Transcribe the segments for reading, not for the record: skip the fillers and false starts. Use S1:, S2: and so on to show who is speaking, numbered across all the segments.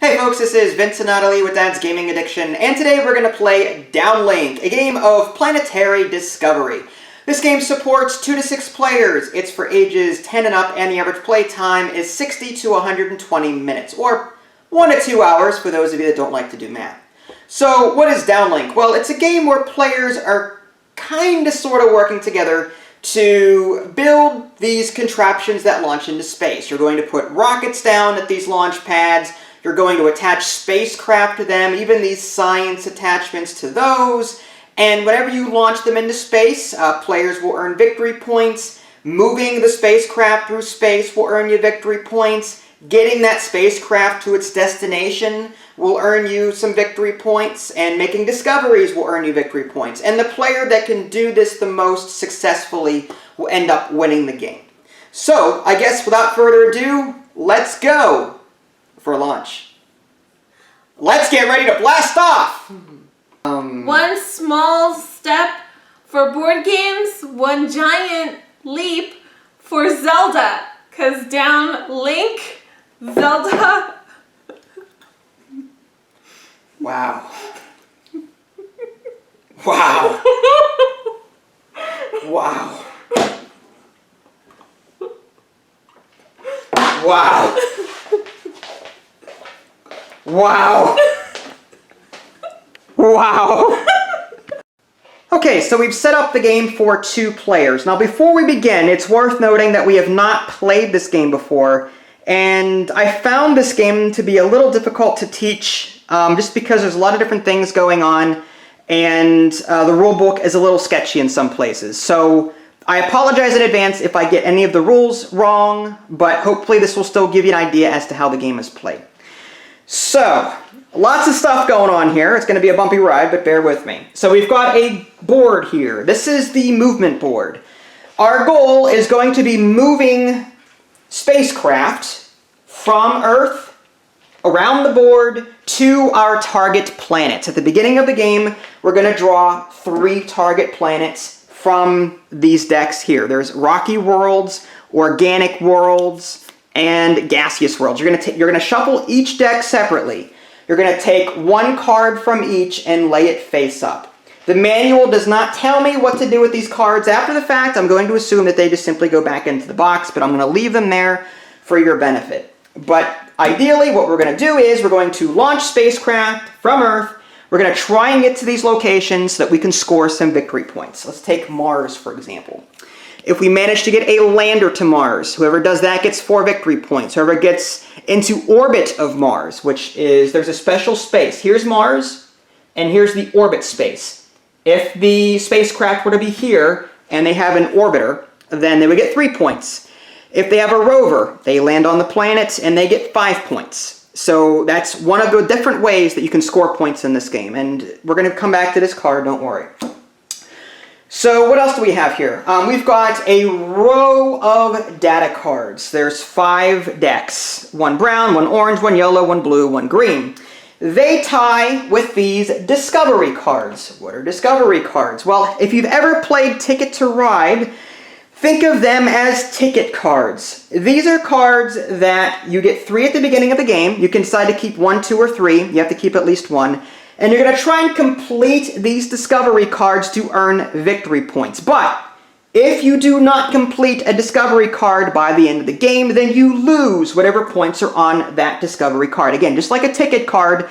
S1: Hey folks, this is Vince and Natalie with Dad's Gaming Addiction, and today we're going to play Downlink, a game of planetary discovery. This game supports 2 to 6 players. It's for ages 10 and up, and the average play time is 60 to 120 minutes, or 1 to 2 hours for those of you that don't like to do math. So what is Downlink? Well, it's a game where players are kind of sort of working together to build these contraptions that launch into space. You're going to put rockets down at these launch pads. You're going to attach spacecraft to them, even these science attachments to those. And whenever you launch them into space, players will earn victory points. Moving the spacecraft through space will earn you victory points. Getting that spacecraft to its destination will earn you some victory points. And making discoveries will earn you victory points. And the player that can do this the most successfully will end up winning the game. So, I guess without further ado, let's go for launch. Let's get ready to blast off!
S2: One small step for board games, one giant leap for Zelda. Because Downlink, Zelda.
S1: Wow. Wow. Wow. Wow. Wow. Wow. Okay, so we've set up the game for 2 players. Now before we begin, it's worth noting that we have not played this game before, and I found this game to be a little difficult to teach, just because there's a lot of different things going on, and the rule book is a little sketchy in some places. So I apologize in advance if I get any of the rules wrong, but hopefully this will still give you an idea as to how the game is played. So, lots of stuff going on here. It's going to be a bumpy ride, but bear with me. So we've got a board here. This is the movement board. Our goal is going to be moving spacecraft from Earth, around the board, to our target planets. At the beginning of the game, we're going to draw 3 target planets from these decks here. There's rocky worlds, organic worlds, and gaseous worlds. You're going to shuffle each deck separately. You're going to take 1 card from each and lay it face up. The manual does not tell me what to do with these cards. After the fact, I'm going to assume that they just simply go back into the box, but I'm going to leave them there for your benefit. But ideally, what we're going to do is we're going to launch spacecraft from Earth. We're going to try and get to these locations so that we can score some victory points. Let's take Mars, for example. If we manage to get a lander to Mars, whoever does that gets 4 victory points. Whoever gets into orbit of Mars, which is, there's a special space. Here's Mars, and here's the orbit space. If the spacecraft were to be here, and they have an orbiter, then they would get 3 points. If they have a rover, they land on the planet, and they get 5 points. So that's one of the different ways that you can score points in this game. And we're going to come back to this card, don't worry. So what else do we have here? We've got a row of data cards. There's 5 decks. 1 brown, 1 orange, 1 yellow, 1 blue, 1 green. They tie with these discovery cards. What are discovery cards? Well, if you've ever played Ticket to Ride, think of them as ticket cards. These are cards that you get 3 at the beginning of the game. You can decide to keep 1, 2, or 3. You have to keep at least 1. And you're going to try and complete these discovery cards to earn victory points. But if you do not complete a discovery card by the end of the game, then you lose whatever points are on that discovery card. Again, just like a ticket card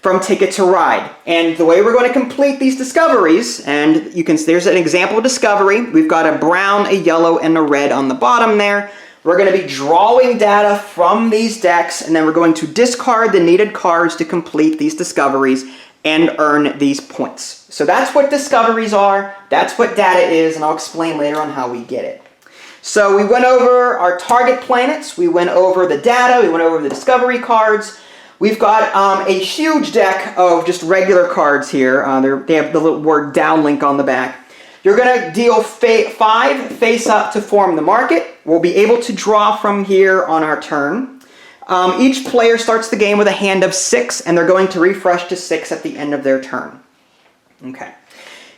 S1: from Ticket to Ride. And the way we're going to complete these discoveries, and you can, there's an example of discovery. We've got a brown, a yellow, and a red on the bottom there. We're going to be drawing data from these decks, and then we're going to discard the needed cards to complete these discoveries and earn these points. So that's what discoveries are, that's what data is, and I'll explain later on how we get it. So we went over our target planets, we went over the data, we went over the discovery cards. We've got a huge deck of just regular cards here. They have the little word Downlink on the back. You're going to deal 5 face up to form the market. We'll be able to draw from here on our turn. Each player starts the game with a hand of 6, and they're going to refresh to 6 at the end of their turn. Okay.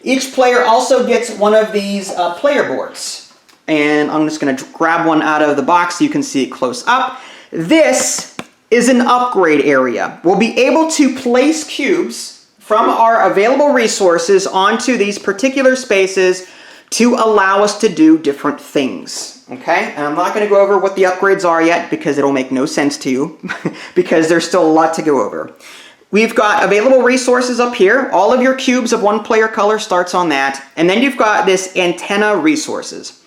S1: Each player also gets one of these player boards. And I'm just going to grab one out of the box so you can see it close up. This is an upgrade area. We'll be able to place cubes from our available resources onto these particular spaces to allow us to do different things, okay? And I'm not going to go over what the upgrades are yet because it'll make no sense to you because there's still a lot to go over. We've got available resources up here. All of your cubes of one player color starts on that. And then you've got this antenna resources.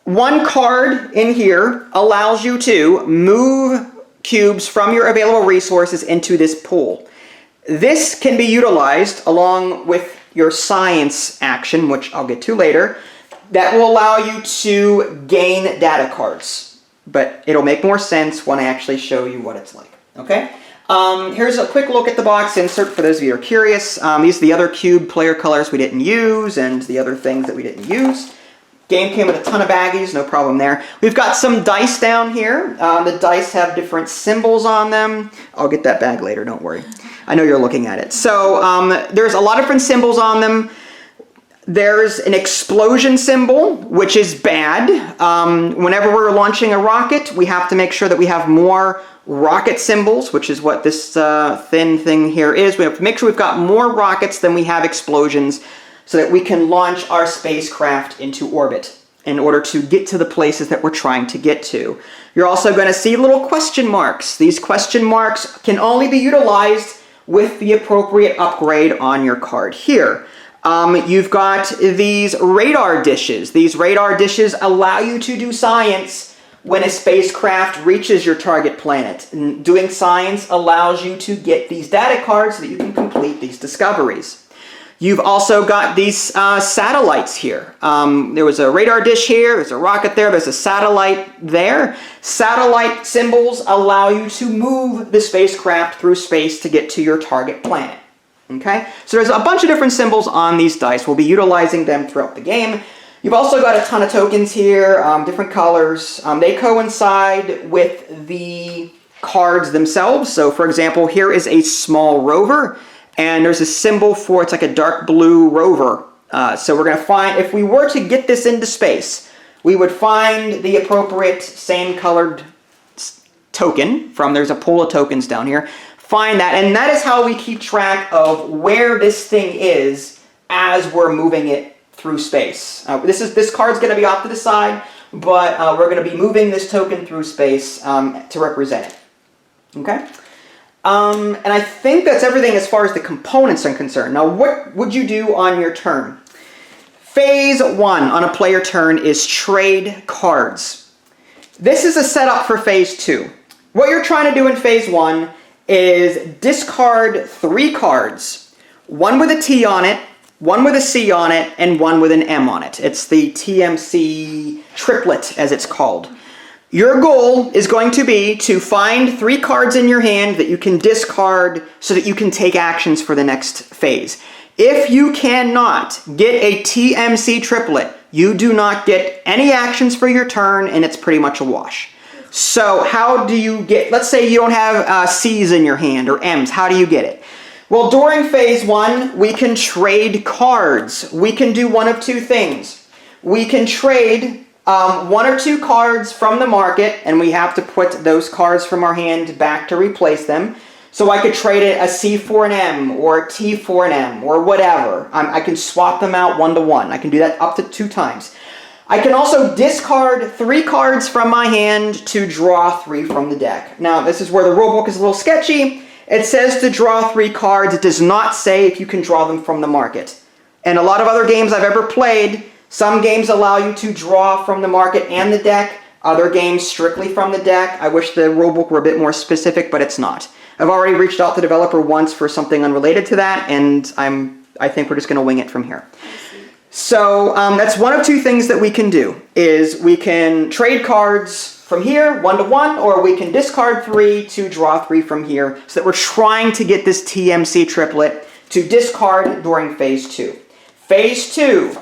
S1: One card in here allows you to move cubes from your available resources into this pool. This can be utilized along with your science action, which I'll get to later, that will allow you to gain data cards. But it'll make more sense when I actually show you what it's like, okay? Here's a quick look at the box insert for those of you who are curious. These are the other cube player colors we didn't use and the other things that we didn't use. Game came with a ton of baggies, no problem there. We've got some dice down here. The dice have different symbols on them. I'll get that bag later, don't worry. I know you're looking at it. So there's a lot of different symbols on them. There's an explosion symbol, which is bad. Whenever we're launching a rocket, we have to make sure that we have more rocket symbols, which is what this thin thing here is. We have to make sure we've got more rockets than we have explosions so that we can launch our spacecraft into orbit in order to get to the places that we're trying to get to. You're also going to see little question marks. These question marks can only be utilized with the appropriate upgrade on your card here. You've got these radar dishes. These radar dishes allow you to do science when a spacecraft reaches your target planet. And doing science allows you to get these data cards so that you can complete these discoveries. You've also got these satellites here. There was a radar dish here, there's a rocket there, there's a satellite there. Satellite symbols allow you to move the spacecraft through space to get to your target planet. Okay? So there's a bunch of different symbols on these dice. We'll be utilizing them throughout the game. You've also got a ton of tokens here, different colors. They coincide with the cards themselves. So for example, here is a small rover. And there's a symbol for, it's like a dark blue rover. So we're going to find, if we were to get this into space, we would find the appropriate same colored token from, there's a pool of tokens down here. Find that, and that is how we keep track of where this thing is as we're moving it through space. This card's going to be off to the side, but we're going to be moving this token through space to represent it. Okay? And I think that's everything as far as the components are concerned. Now, what would you do on your turn? Phase 1 on a player turn is trade cards. This is a setup for Phase 2. What you're trying to do in Phase 1 is discard 3 cards. One with a T on it, one with a C on it, and one with an M on it. It's the TMC triplet, as it's called. Your goal is going to be to find 3 cards in your hand that you can discard so that you can take actions for the next phase. If you cannot get a TMC triplet, you do not get any actions for your turn, and it's pretty much a wash. So how do you get, let's say you don't have C's in your hand or M's, how do you get it? Well, during Phase 1, we can trade cards. We can do one of 2 things. We can trade 1 or 2 cards from the market, and we have to put those cards from our hand back to replace them. So I could trade it a C for an M, or a T for an M, or whatever. I can swap them out 1 to 1. I can do that up to 2 times. I can also discard 3 cards from my hand to draw 3 from the deck. Now, this is where the rulebook is a little sketchy. It says to draw 3 cards. It does not say if you can draw them from the market. And a lot of other games I've ever played, some games allow you to draw from the market and the deck. Other games strictly from the deck. I wish the rulebook were a bit more specific, but it's not. I've already reached out to the developer once for something unrelated to that, and I think we're just going to wing it from here. So that's one of 2 things that we can do, is we can trade cards from here, 1 to 1, or we can discard 3 to draw 3 from here, so that we're trying to get this TMC triplet to discard during Phase 2. Phase 2.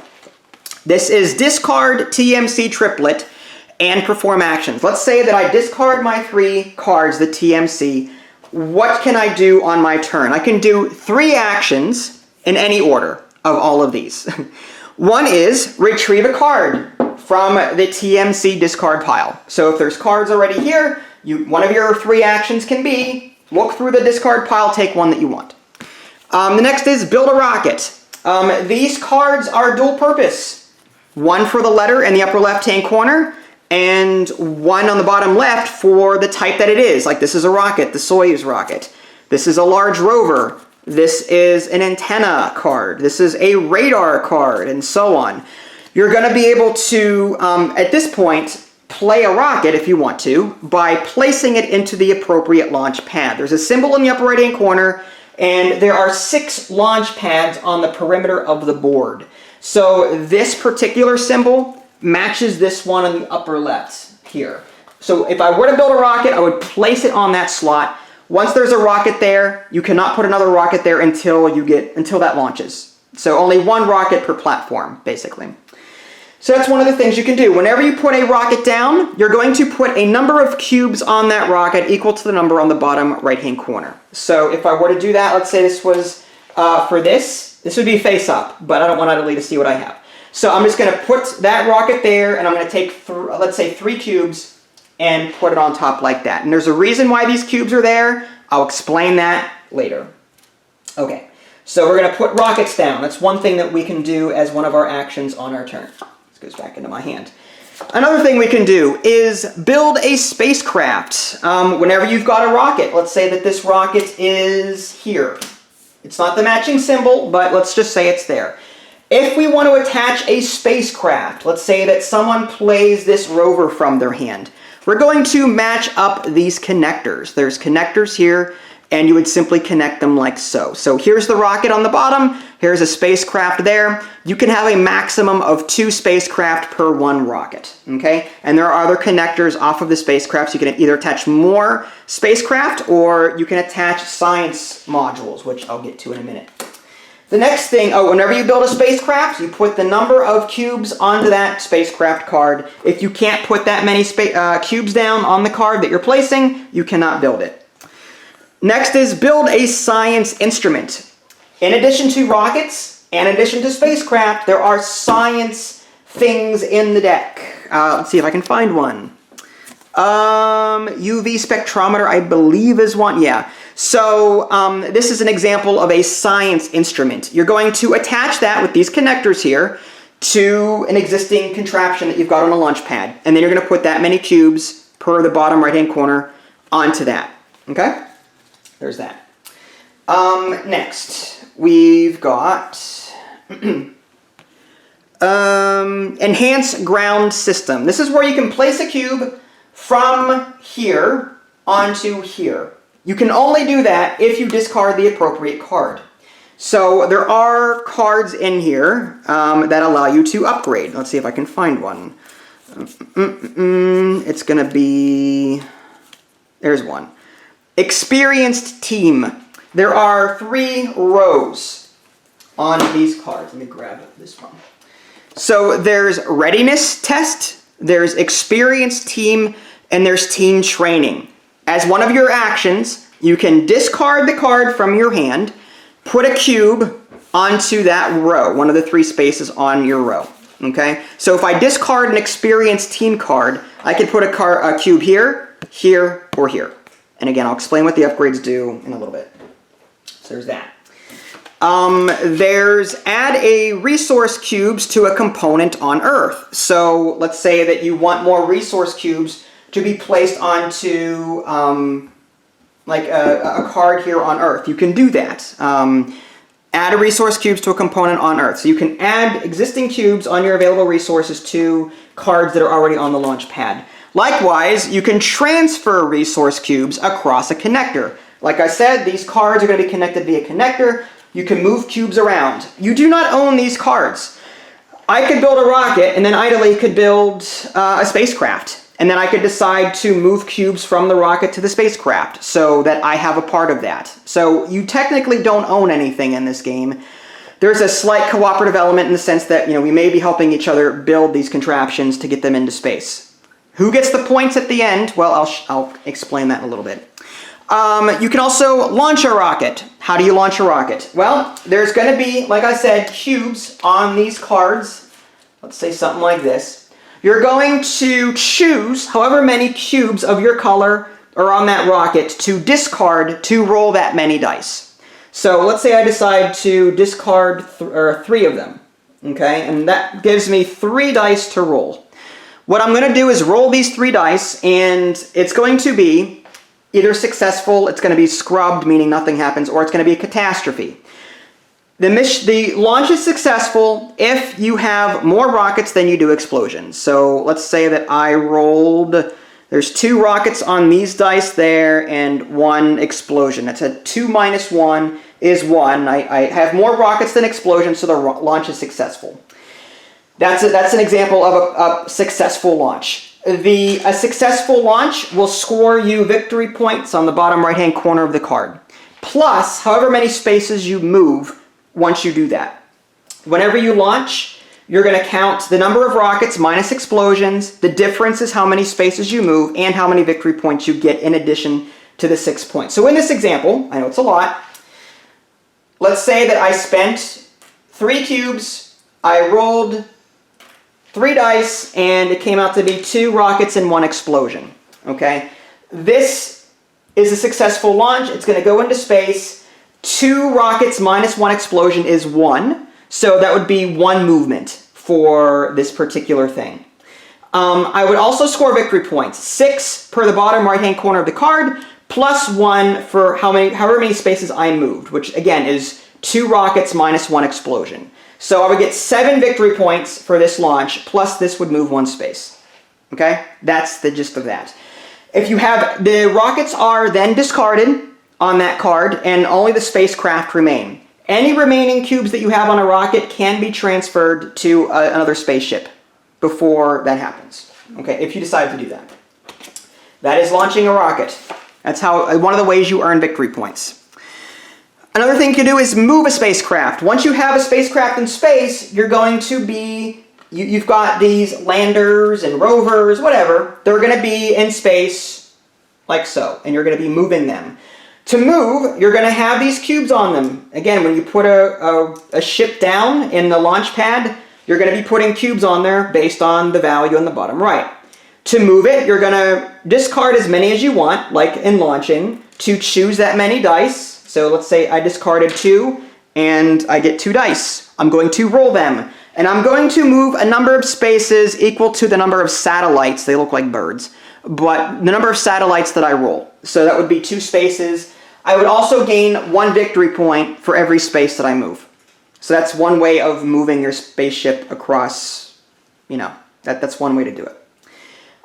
S1: This is discard TMC triplet and perform actions. Let's say that I discard my 3 cards, the TMC. What can I do on my turn? I can do 3 actions in any order of all of these. One is retrieve a card from the TMC discard pile. So if there's cards already here, One of your 3 actions can be look through the discard pile, take one that you want. The next is build a rocket. These cards are dual purpose. One for the letter in the upper left-hand corner, and one on the bottom left for the type that it is. Like this is a rocket, the Soyuz rocket. This is a large rover. This is an antenna card. This is a radar card, and so on. You're going to be able to, at this point, play a rocket if you want to by placing it into the appropriate launch pad. There's a symbol in the upper right-hand corner, and there are 6 launch pads on the perimeter of the board. So this particular symbol matches this one on the upper left here. So if I were to build a rocket, I would place it on that slot. Once there's a rocket there, you cannot put another rocket there until that launches. So only 1 rocket per platform, basically. So that's one of the things you can do. Whenever you put a rocket down, you're going to put a number of cubes on that rocket equal to the number on the bottom right-hand corner. So if I were to do that, let's say this was for this would be face up, but I don't want Idly to see what I have. So I'm just going to put that rocket there, and I'm going to take, let's say, 3 cubes and put it on top like that. And there's a reason why these cubes are there. I'll explain that later. Okay, so we're going to put rockets down. That's one thing that we can do as one of our actions on our turn. This goes back into my hand. Another thing we can do is build a spacecraft. Whenever you've got a rocket, let's say that this rocket is here. It's not the matching symbol, but let's just say it's there. If we want to attach a spacecraft, let's say that someone plays this rover from their hand, we're going to match up these connectors. There's connectors here, and you would simply connect them like so. So here's the rocket on the bottom, here's a spacecraft there. You can have a maximum of 2 spacecraft per 1 rocket, okay? And there are other connectors off of the spacecraft, so you can either attach more spacecraft or you can attach science modules, which I'll get to in a minute. The next thing, whenever you build a spacecraft, you put the number of cubes onto that spacecraft card. If you can't put that many cubes down on the card that you're placing, you cannot build it. Next is build a science instrument. In addition to rockets, and in addition to spacecraft, there are science things in the deck. Let's see if I can find one. UV spectrometer, I believe, is one. Yeah. So this is an example of a science instrument. You're going to attach that with these connectors here to an existing contraption that you've got on a launch pad. And then you're going to put that many cubes per the bottom right-hand corner onto that. Okay? There's that. Next, we've got enhance ground system. This is where you can place a cube from here onto here. You can only do that if you discard the appropriate card. So there are cards in here that allow you to upgrade. Let's see if I can find one. It's going to be... There's one. Experienced team. There are 3 rows on these cards. Let me grab this one. So there's readiness test, there's experienced team, and there's team training. As one of your actions, you can discard the card from your hand, put a cube onto that row, one of the 3 spaces on your row. Okay? So if I discard an experienced team card, I can put a cube here, here, or here. And again, I'll explain what the upgrades do in a little bit. So there's that. There's add a resource cubes to a component on Earth. So let's say that you want more resource cubes to be placed onto like a card here on Earth. You can do that. Add a resource cubes to a component on Earth. So you can add existing cubes on your available resources to cards that are already on the launch pad. Likewise, you can transfer resource cubes across a connector. Like I said, these cards are going to be connected via connector. You can move cubes around. You do not own these cards. I could build a rocket, and then Idly could build a spacecraft. And then I could decide to move cubes from the rocket to the spacecraft so that I have a part of that. So you technically don't own anything in this game. There's a slight cooperative element in the sense that, we may be helping each other build these contraptions to get them into space. Who gets the points at the end? Well, I'll explain that in a little bit. You can also launch a rocket. How do you launch a rocket? Well, there's going to be, like I said, cubes on these cards. Let's say something like this. You're going to choose however many cubes of your color or on that rocket to discard to roll that many dice. So let's say I decide to discard 3 of them, okay? And that gives me 3 dice to roll. What I'm going to do is roll these 3 dice, and it's going to be either successful, it's going to be scrubbed, meaning nothing happens, or it's going to be a catastrophe. The launch is successful if you have more rockets than you do explosions. So let's say that I rolled, there's 2 rockets on these dice there and 1 explosion. That's a 2 minus 1 is 1. I have more rockets than explosions, so the launch is successful. That's an example of a successful launch. A successful launch will score you victory points on the bottom right-hand corner of the card, plus however many spaces you move once you do that. Whenever you launch, you're going to count the number of rockets minus explosions. The difference is how many spaces you move and how many victory points you get in addition to the 6 points. So in this example, I know it's a lot, let's say that I spent 3 cubes, I rolled 3 dice, and it came out to be 2 rockets and 1 explosion. Okay? This is a successful launch. It's going to go into space. 2 rockets minus 1 explosion is 1. So that would be 1 movement for this particular thing. I would also score victory points. 6 per the bottom right-hand corner of the card, plus 1 for however many spaces I moved, which again is 2 rockets minus 1 explosion. So I would get 7 victory points for this launch, plus this would move 1 space. Okay? That's the gist of that. If you have, the rockets are then discarded on that card, and only the spacecraft remain. Any remaining cubes that you have on a rocket can be transferred to another spaceship before that happens. Okay, if you decide to do that. That is launching a rocket. That's how one of the ways you earn victory points. Another thing you can do is move a spacecraft. Once you have a spacecraft in space, you're going to be, you've got these landers and rovers, whatever. They're going to be in space like so, and you're going to be moving them. To move, you're going to have these cubes on them. Again, when you put a ship down in the launch pad, you're going to be putting cubes on there based on the value on the bottom right. To move it, you're going to discard as many as you want, like in launching, to choose that many dice. So let's say I discarded 2, and I get 2 dice. I'm going to roll them. And I'm going to move a number of spaces equal to the number of satellites. They look like birds. But the number of satellites that I roll. So that would be 2 spaces. I would also gain 1 victory point for every space that I move. So that's one way of moving your spaceship across, that's one way to do it.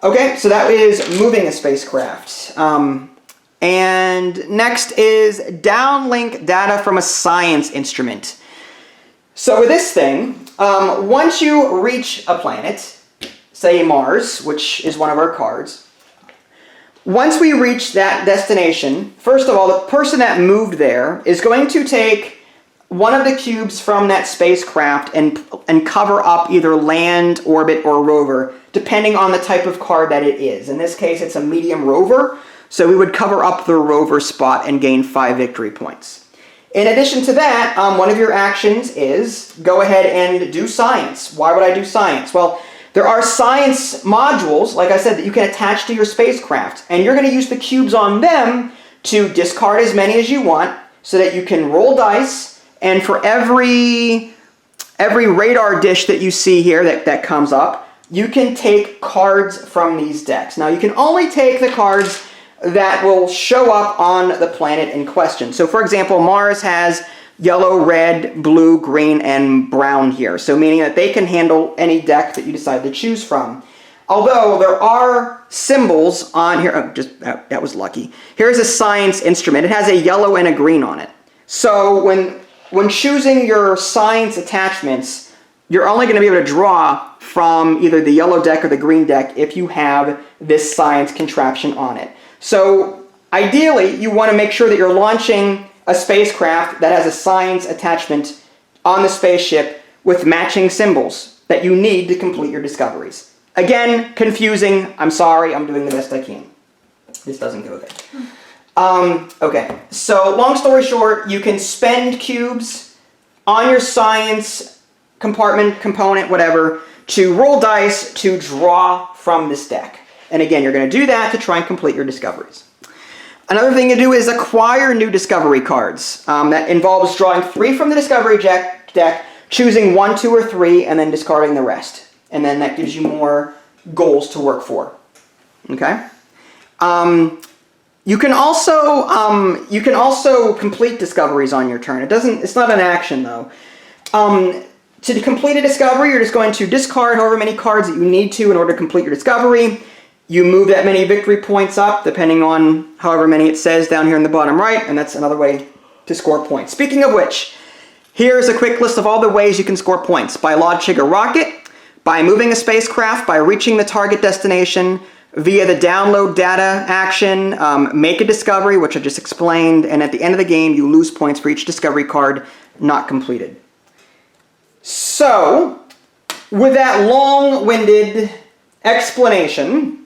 S1: Okay, so that is moving a spacecraft. And next is downlink data from a science instrument. So with this thing, once you reach a planet, say Mars, which is one of our cards, once we reach that destination, first of all, the person that moved there is going to take one of the cubes from that spacecraft and cover up either land, orbit, or rover, depending on the type of card that it is. In this case, it's a medium rover, so we would cover up the rover spot and gain 5 victory points. In addition to that, one of your actions is go ahead and do science. Why would I do science? Well, there are science modules, like I said, that you can attach to your spacecraft, and you're going to use the cubes on them to discard as many as you want so that you can roll dice, and for every radar dish that you see here that comes up, you can take cards from these decks. Now, you can only take the cards that will show up on the planet in question. So, for example, Mars has yellow, red, blue, green, and brown here. So meaning that they can handle any deck that you decide to choose from. Although there are symbols on here, that was lucky. Here's a science instrument. It has a yellow and a green on it. So when choosing your science attachments, you're only going to be able to draw from either the yellow deck or the green deck if you have this science contraption on it. So ideally, you want to make sure that you're launching a spacecraft that has a science attachment on the spaceship with matching symbols that you need to complete your discoveries. Again, confusing. I'm sorry. I'm doing the best I can. This doesn't go there. Okay. So long story short, you can spend cubes on your science compartment, component, whatever, to roll dice to draw from this deck. And again, you're going to do that to try and complete your discoveries. Another thing to do is acquire new discovery cards. That involves drawing 3 from the discovery deck, choosing 1, 2, or 3, and then discarding the rest. And then that gives you more goals to work for. Okay? You can also complete discoveries on your turn. It's not an action though. To complete a discovery, you're just going to discard however many cards that you need to in order to complete your discovery. You move that many victory points up, depending on however many it says down here in the bottom right, and that's another way to score points. Speaking of which, here's a quick list of all the ways you can score points. By launching a rocket, by moving a spacecraft, by reaching the target destination, via the download data action, make a discovery, which I just explained, and at the end of the game, you lose points for each discovery card not completed. So, with that long-winded explanation,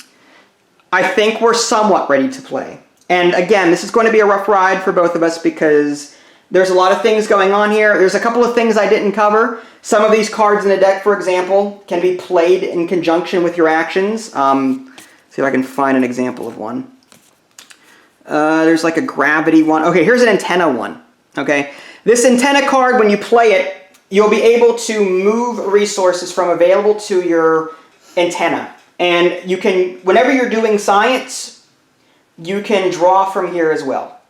S1: I think we're somewhat ready to play. And again, this is going to be a rough ride for both of us because there's a lot of things going on here. There's a couple of things I didn't cover. Some of these cards in the deck, for example, can be played in conjunction with your actions. See if I can find an example of one. There's like a gravity one. Okay, here's an antenna one. Okay, this antenna card, when you play it, you'll be able to move resources from available to your antenna. And you can, whenever you're doing science, you can draw from here as well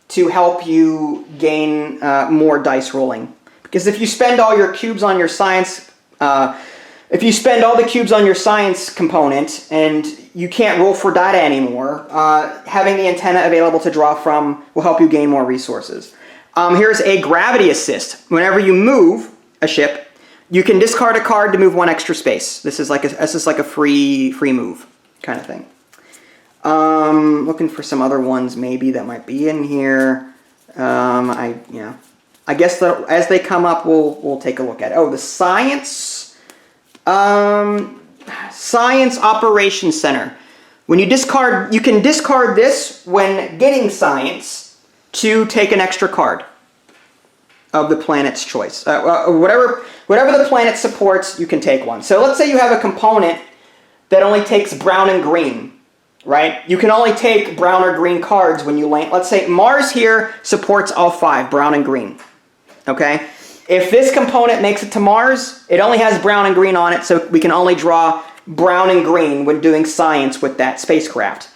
S1: to help you gain more dice rolling. Because if you spend all your cubes on your science, if you spend all the cubes on your science component and you can't roll for data anymore, having the antenna available to draw from will help you gain more resources. Here's a gravity assist. Whenever you move a ship, you can discard a card to move 1 extra space. This is like a free move kind of thing. Looking for some other ones maybe that might be in here. I guess that as they come up, we'll take a look at it. Oh, the science operations center. When you discard, you can discard this when getting science to take an extra card of the planet's choice. Whatever the planet supports, you can take one. So let's say you have a component that only takes brown and green, right? You can only take brown or green cards when you land. Let's say Mars here supports all 5, brown and green, okay? If this component makes it to Mars, it only has brown and green on it, so we can only draw brown and green when doing science with that spacecraft.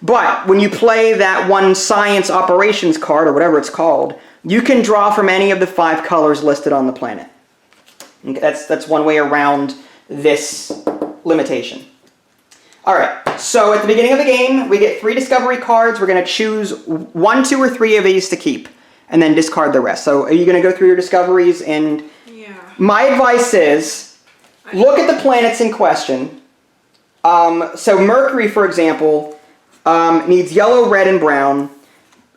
S1: But when you play that one science operations card, or whatever it's called, you can draw from any of the 5 colors listed on the planet. Okay, that's one way around this limitation. Alright, so at the beginning of the game, we get 3 discovery cards. We're going to choose 1, 2, or 3 of these to keep, and then discard the rest. So are you going to go through your discoveries? And
S2: yeah.
S1: My advice is, look at the planets in question. So Mercury, for example, needs yellow, red, and brown.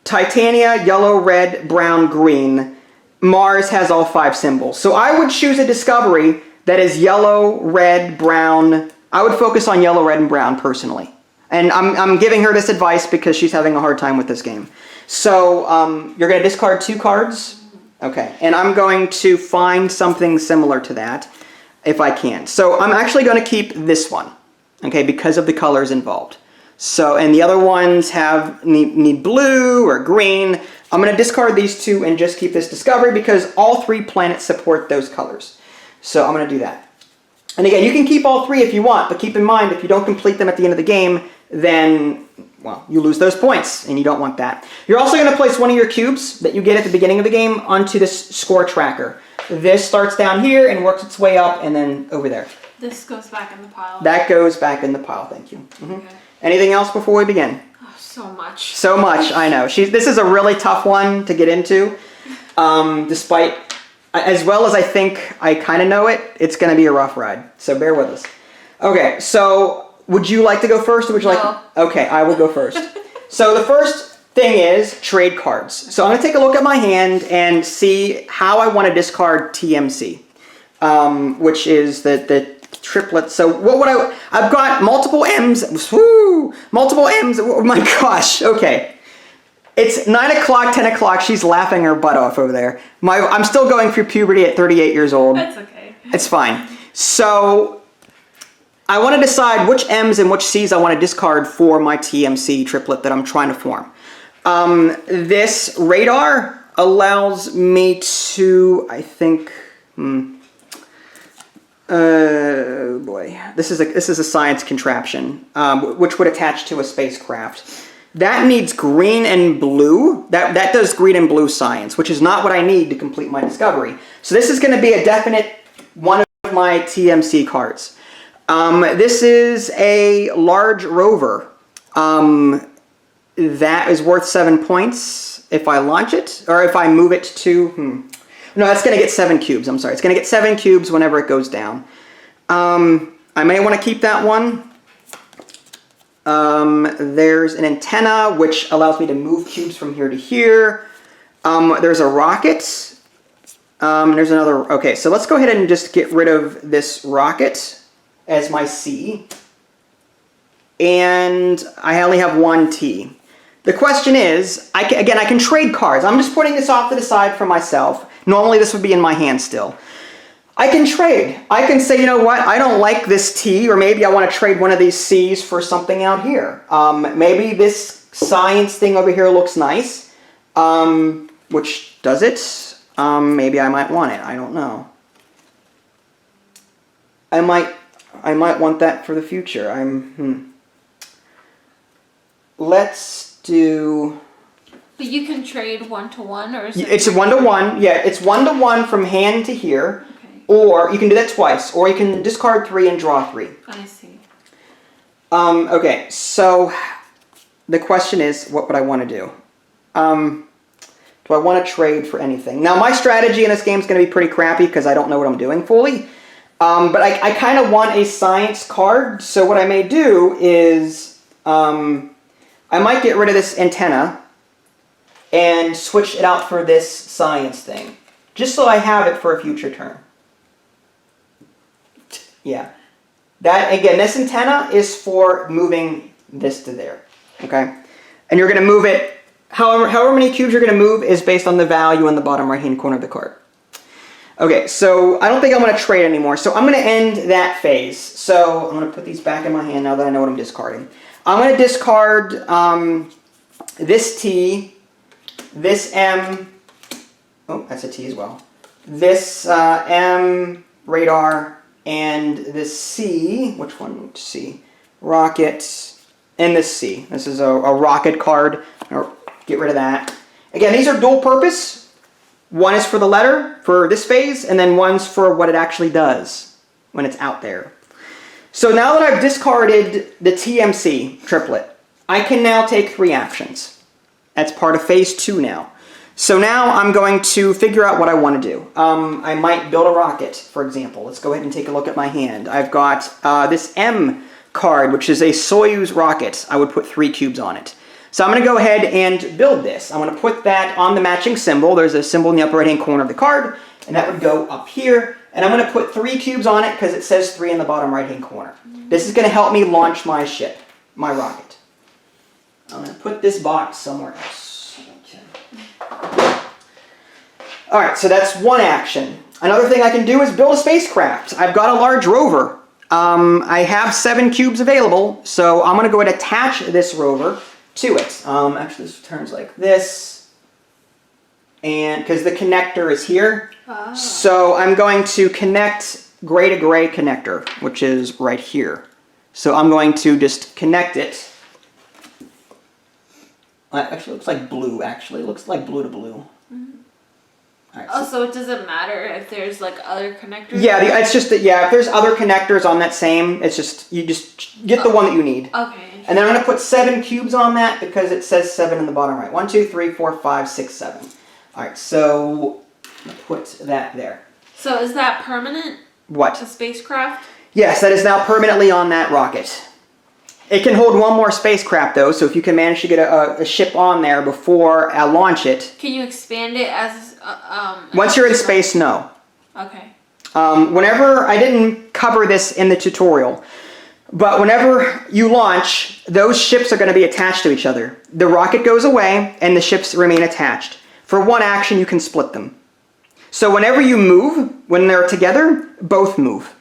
S1: Titania, yellow, red, brown, green. Mars has all 5 symbols. So I would choose a discovery that is yellow, red, brown. I would focus on yellow, red, and brown personally. And I'm giving her this advice because she's having a hard time with this game. So you're going to discard 2 cards? Okay. And I'm going to find something similar to that if I can. So I'm actually going to keep this one, okay, because of the colors involved. So, and the other ones need blue or green. I'm going to discard these 2 and just keep this discovery because all 3 planets support those colors. So I'm going to do that. And again, you can keep all 3 if you want, but keep in mind if you don't complete them at the end of the game, then, well, you lose those points, and you don't want that. You're also going to place one of your cubes that you get at the beginning of the game onto this score tracker. This starts down here and works its way up and then over there.
S2: This goes back in the pile.
S1: That goes back in the pile, thank you. Mm-hmm.
S2: Okay.
S1: Anything else before we begin?
S2: Oh, so much.
S1: So much, I know. This is a really tough one to get into. Despite, as well as I think I kind of know it, it's going to be a rough ride. So bear with us. Okay, so would you like to go first or would you like... Okay, I will go first. So the first thing is trade cards. So I'm going to take a look at my hand and see how I want to discard TMC, which is the triplet. So what would I've got multiple M's. Woo! Multiple M's. Oh my gosh. Okay. It's 9 o'clock, 10 o'clock. She's laughing her butt off over there. I'm still going through puberty at 38 years old.
S2: That's okay.
S1: It's fine. So I want to decide which M's and which C's I want to discard for my TMC triplet that I'm trying to form. This radar allows me to, I think, oh boy, this is a science contraption, which would attach to a spacecraft. That needs green and blue. That does green and blue science, which is not what I need to complete my discovery. So this is going to be a definite one of my TMC cards. This is a large rover. That is worth 7 points if I launch it, or if I move it to... No, it's going to get 7 cubes. I'm sorry. It's going to get 7 cubes whenever it goes down. I may want to keep that one. There's an antenna, which allows me to move cubes from here to here. There's a rocket. There's another... Okay, so let's go ahead and just get rid of this rocket as my C. And I only have 1 T. The question is, I can trade cards. I'm just putting this off to the side for myself. Normally this would be in my hand still. I can trade. I can say, you know what, I don't like this T, or maybe I want to trade one of these C's for something out here. Maybe this science thing over here looks nice, which does it. Maybe I might want it. I don't know. I might want that for the future. Let's do...
S2: But you can trade 1-to-1, or is it...
S1: It's a 1-to-1. Yeah, it's 1-to-1 from hand to here.
S2: Okay.
S1: Or you can do that twice. Or you can discard 3 and draw 3.
S2: I see.
S1: Okay, so the question is, what would I want to do? Do I want to trade for anything? Now, my strategy in this game is going to be pretty crappy because I don't know what I'm doing fully. But I kind of want a science card. So what I may do is... I might get rid of this antenna and switch it out for this science thing, just so I have it for a future turn. Yeah. That, again, this antenna is for moving this to there, okay? And you're going to move it, however many cubes you're going to move is based on the value in the bottom right-hand corner of the card. Okay, so I don't think I'm going to trade anymore, so I'm going to end that phase. So I'm going to put these back in my hand now that I know what I'm discarding. I'm going to discard this T, this M, oh, that's a T as well, this M radar, and this C, which one? C, rocket, and this C. This is a rocket card. I'll get rid of that. Again, these are dual purpose. One is for the letter, for this phase, and then one's for what it actually does when it's out there. So now that I've discarded the TMC triplet, I can now take 3 actions. That's part of phase 2 now. So now I'm going to figure out what I want to do. I might build a rocket, for example. Let's go ahead and take a look at my hand. I've got this M card, which is a Soyuz rocket. I would put 3 cubes on it. So I'm going to go ahead and build this. I'm going to put that on the matching symbol. There's a symbol in the upper right-hand corner of the card, and that would go up here. And I'm going to put 3 cubes on it because it says 3 in the bottom right-hand corner. This is going to help me launch my ship, my rocket. I'm going to put this box somewhere else. Okay. All right, so that's one action. Another thing I can do is build a spacecraft. I've got a large rover. I have 7 cubes available, so I'm going to go ahead and attach this rover to it. Actually, this turns like this, and because the connector is here, so I'm going to connect gray to gray connector, which is right here. So I'm going to just connect it. Actually, it looks like blue. Actually, it looks like blue to blue. Right,
S2: so it doesn't matter if there's like other connectors?
S1: Yeah, it's just that, yeah, if there's other connectors on that same, it's just, you just get the one that you need.
S2: Okay.
S1: And then I'm going to put 7 cubes on that because it says 7 in the bottom right. 1, 2, 3, 4, 5, 6, 7. Alright, so put that there.
S2: So is that permanent?
S1: What?
S2: The spacecraft?
S1: Yes, that is now permanently on that rocket. It can hold 1 more spacecraft though, so if you can manage to get a ship on there before I launch it.
S2: Can you expand it as...
S1: once you're in space, no.
S2: Okay.
S1: Whenever, I didn't cover this in the tutorial, but whenever you launch, those ships are going to be attached to each other. The rocket goes away and the ships remain attached. For one action, you can split them. So whenever you move, when they're together, both move.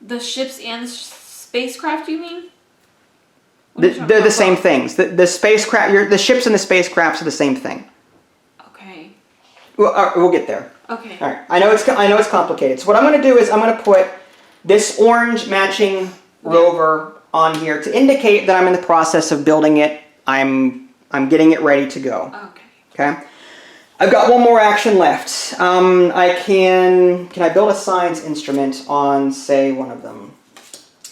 S2: The ships and the spacecraft, you mean?
S1: They're the same things. The spacecraft, the ships and the spacecrafts are the same thing.
S2: Okay.
S1: We'll get there.
S2: Okay.
S1: All right. I know it's complicated. So what I'm going to do is I'm going to put this orange matching rover on here to indicate that I'm in the process of building it. I'm getting it ready to go.
S2: Okay.
S1: Okay. I've got one more action left. Can I build a science instrument on, say, one of them?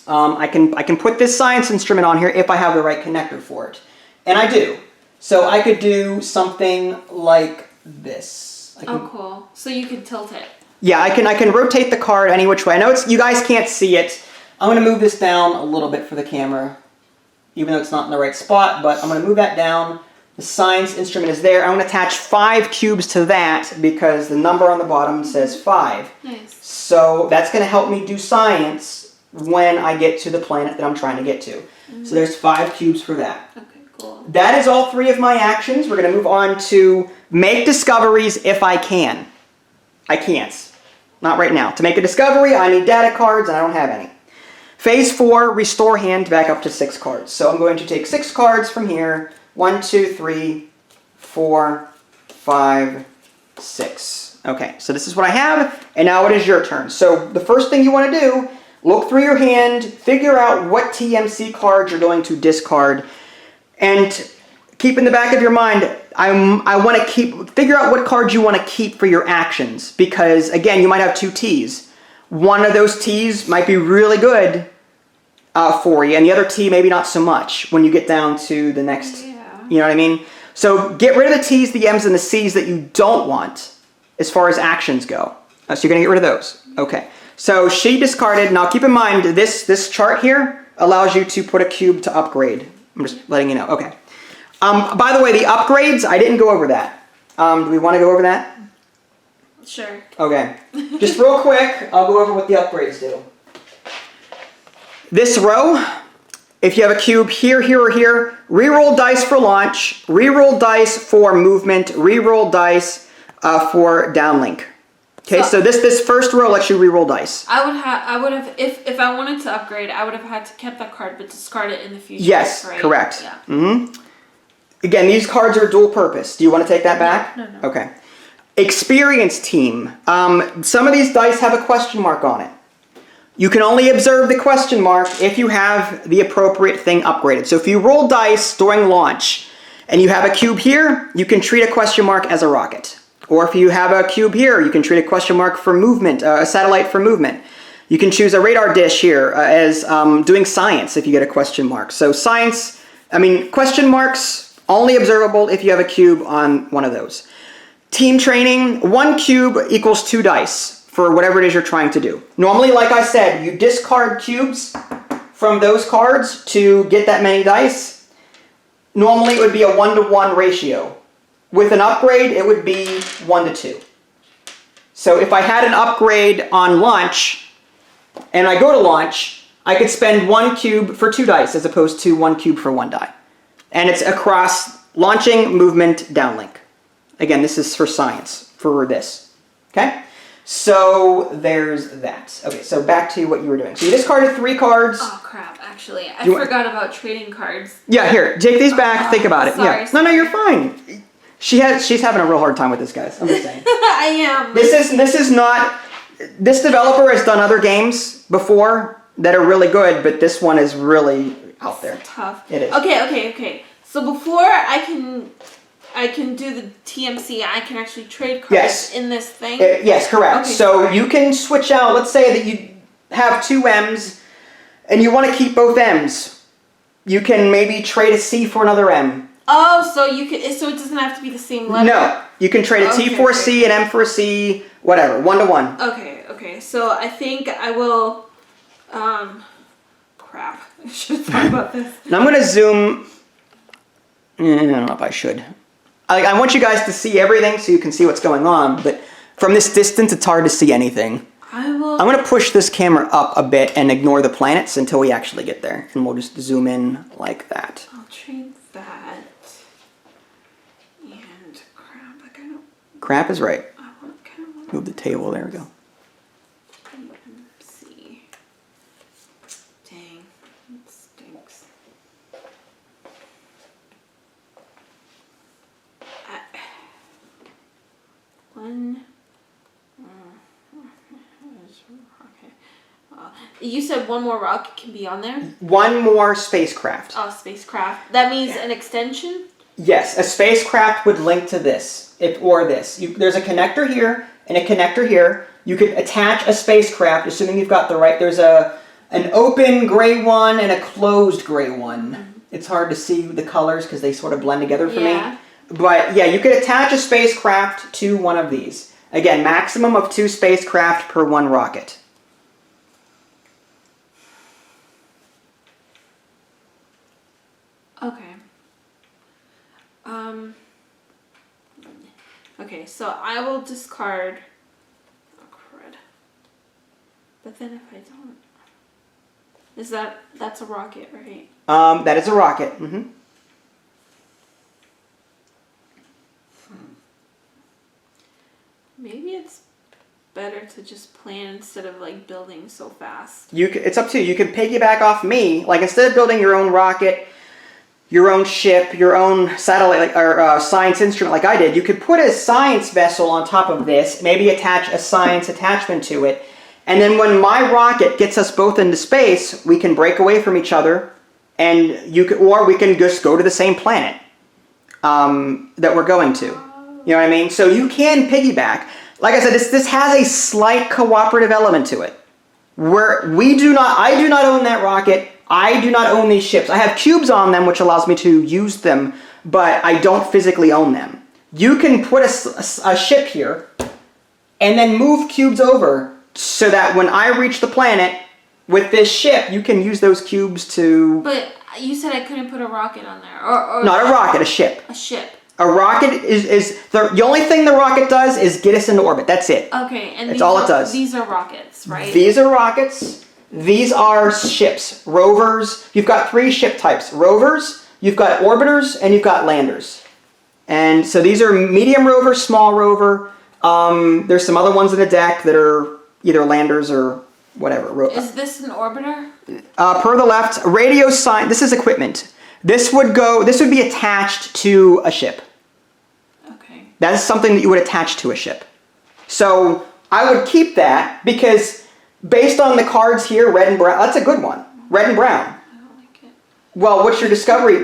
S1: I can put this science instrument on here if I have the right connector for it. And I do. So I could do something like this.
S2: Oh, cool. So you could tilt it.
S1: Yeah, I can rotate the card any which way. I know you guys can't see it. I'm going to move this down a little bit for the camera, even though it's not in the right spot, but I'm going to move that down. The science instrument is there. I'm going to attach 5 cubes to that because the number on the bottom says 5.
S2: Nice.
S1: So that's going to help me do science when I get to the planet that I'm trying to get to. So there's 5 cubes for that.
S2: Okay, cool.
S1: That is all 3 of my actions. We're going to move on to make discoveries if I can. I can't. Not right now. To make a discovery, I need data cards, and I don't have any. Phase 4, restore hand back up to 6 cards. So I'm going to take 6 cards from here. 1, 2, 3, 4, 5, 6. Okay, so this is what I have, and now it is your turn. So the first thing you want to do, look through your hand, figure out what TMC cards you're going to discard, and keep in the back of your mind, I want to figure out what cards you want to keep for your actions, because again, you might have 2 Ts. One of those Ts might be really good for you, and the other T maybe not so much when you get down to the next, you know what I mean? So get rid of the T's, the M's, and the C's that you don't want as far as actions go. So you're going to get rid of those. Okay. So she discarded. Now keep in mind, this chart here allows you to put a cube to upgrade. I'm just letting you know. Okay. By the way, the upgrades, I didn't go over that. Do we want to go over that?
S2: Sure.
S1: Okay. Just real quick, I'll go over what the upgrades do. This row, if you have a cube here, here, or here, reroll dice for launch, reroll dice for movement, reroll dice for downlink. Okay, so this first row lets you reroll dice.
S2: I would have if I wanted to upgrade, I would have had to keep that card but discard it in the future.
S1: Yes,
S2: right?
S1: correct.
S2: Yeah.
S1: Mm-hmm. Again, these cards are dual purpose. Do you want to take that back?
S2: No.
S1: Okay. Experience team. Some of these dice have a question mark on it. You can only observe the question mark if you have the appropriate thing upgraded. So if you roll dice during launch and you have a cube here, you can treat a question mark as a rocket. Or if you have a cube here, you can treat a question mark for movement, a satellite for movement. You can choose a radar dish here as doing science if you get a question mark. So science, question marks, only observable if you have a cube on one of those. Team training, 1 cube equals 2 dice for whatever it is you're trying to do. Normally, like I said, you discard cubes from those cards to get that many dice. Normally, it would be a 1-to-1 ratio. With an upgrade, it would be 1-to-2. So if I had an upgrade on launch, and I go to launch, I could spend 1 cube for 2 dice as opposed to 1 cube for 1 die. And it's across launching, movement, downlink. Again, this is for science, for this. Okay? So there's that. Okay, so back to what you were doing. So you discarded 3 cards.
S2: Oh crap! Actually, I forgot about trading cards.
S1: Yeah, here, take these back. Think about it.
S2: Sorry,
S1: Yeah. No, you're fine. She's having a real hard time with this, guys. I'm just saying.
S2: I am.
S1: This is not. This developer has done other games before that are really good, but this one is really out there.
S2: It's tough.
S1: It is.
S2: Okay. So before I can do the TMC, I can actually trade cards in this thing?
S1: Yes, correct.
S2: Okay,
S1: so
S2: sorry.
S1: you can switch out, let's say that you have 2 M's and you want to keep both M's. You can maybe trade a C for another M.
S2: Oh, so so it doesn't have to be the same letter?
S1: No, you can trade a T for a C, an M for a C, whatever, 1-to-1.
S2: Okay. So I think I will, crap. I should have thought about this.
S1: And I'm going to zoom, I don't know if I should. I want you guys to see everything so you can see what's going on, but from this distance, it's hard to see anything.
S2: I'm
S1: going to push this camera up a bit and ignore the planets until we actually get there. And we'll just zoom in like that.
S2: I'll trade that. And crap, I kind of...
S1: Crap is right.
S2: I kind of want
S1: Move the table, there we go.
S2: see. Dang, it stinks. You said one more rocket can be on there?
S1: One more spacecraft.
S2: Oh, spacecraft. That means an extension?
S1: Yes, a spacecraft would link to this, or this. There's a connector here and a connector here. You could attach a spacecraft, assuming you've got the right. There's an open gray one and a closed gray one. Mm-hmm. It's hard to see the colors because they sort of blend together for me. But yeah, you could attach a spacecraft to one of these. Again, maximum of 2 spacecraft per one rocket.
S2: Okay. Okay, so I will discard. Oh, crud. But then if I don't, that's a rocket, right?
S1: That is a rocket. Mm-hmm.
S2: Maybe it's better to just plan instead of like building so fast.
S1: It's up to you. You can piggyback off me. Like instead of building your own rocket, your own ship, your own satellite or science instrument like I did, you could put a science vessel on top of this, maybe attach a science attachment to it, and then when my rocket gets us both into space, we can break away from each other, and or we can just go to the same planet that we're going to. You know what I mean? So you can piggyback. Like I said, this has a slight cooperative element to it. Where I do not own that rocket. I do not own these ships. I have cubes on them, which allows me to use them, but I don't physically own them. You can put a ship here and then move cubes over so that when I reach the planet with this ship, you can use those cubes to...
S2: But you said I couldn't put a rocket on there. Or
S1: not a rocket, a ship.
S2: A ship.
S1: A rocket is the only thing the rocket does is get us into orbit. That's it.
S2: Okay, and
S1: that's all it does.
S2: These are rockets, right?
S1: These are rockets. These are ships, rovers. You've got 3 ship types: rovers, you've got orbiters, and you've got landers. And so these are medium rover, small rover. There's some other ones in the deck that are either landers or whatever.
S2: Is this an orbiter?
S1: Per the left, radio sign. This is equipment. This would be attached to a ship.
S2: Okay.
S1: That is something that you would attach to a ship. So I would keep that because based on the cards here, red and brown, that's a good one. Red and brown.
S2: I don't like it.
S1: Well, what does your discovery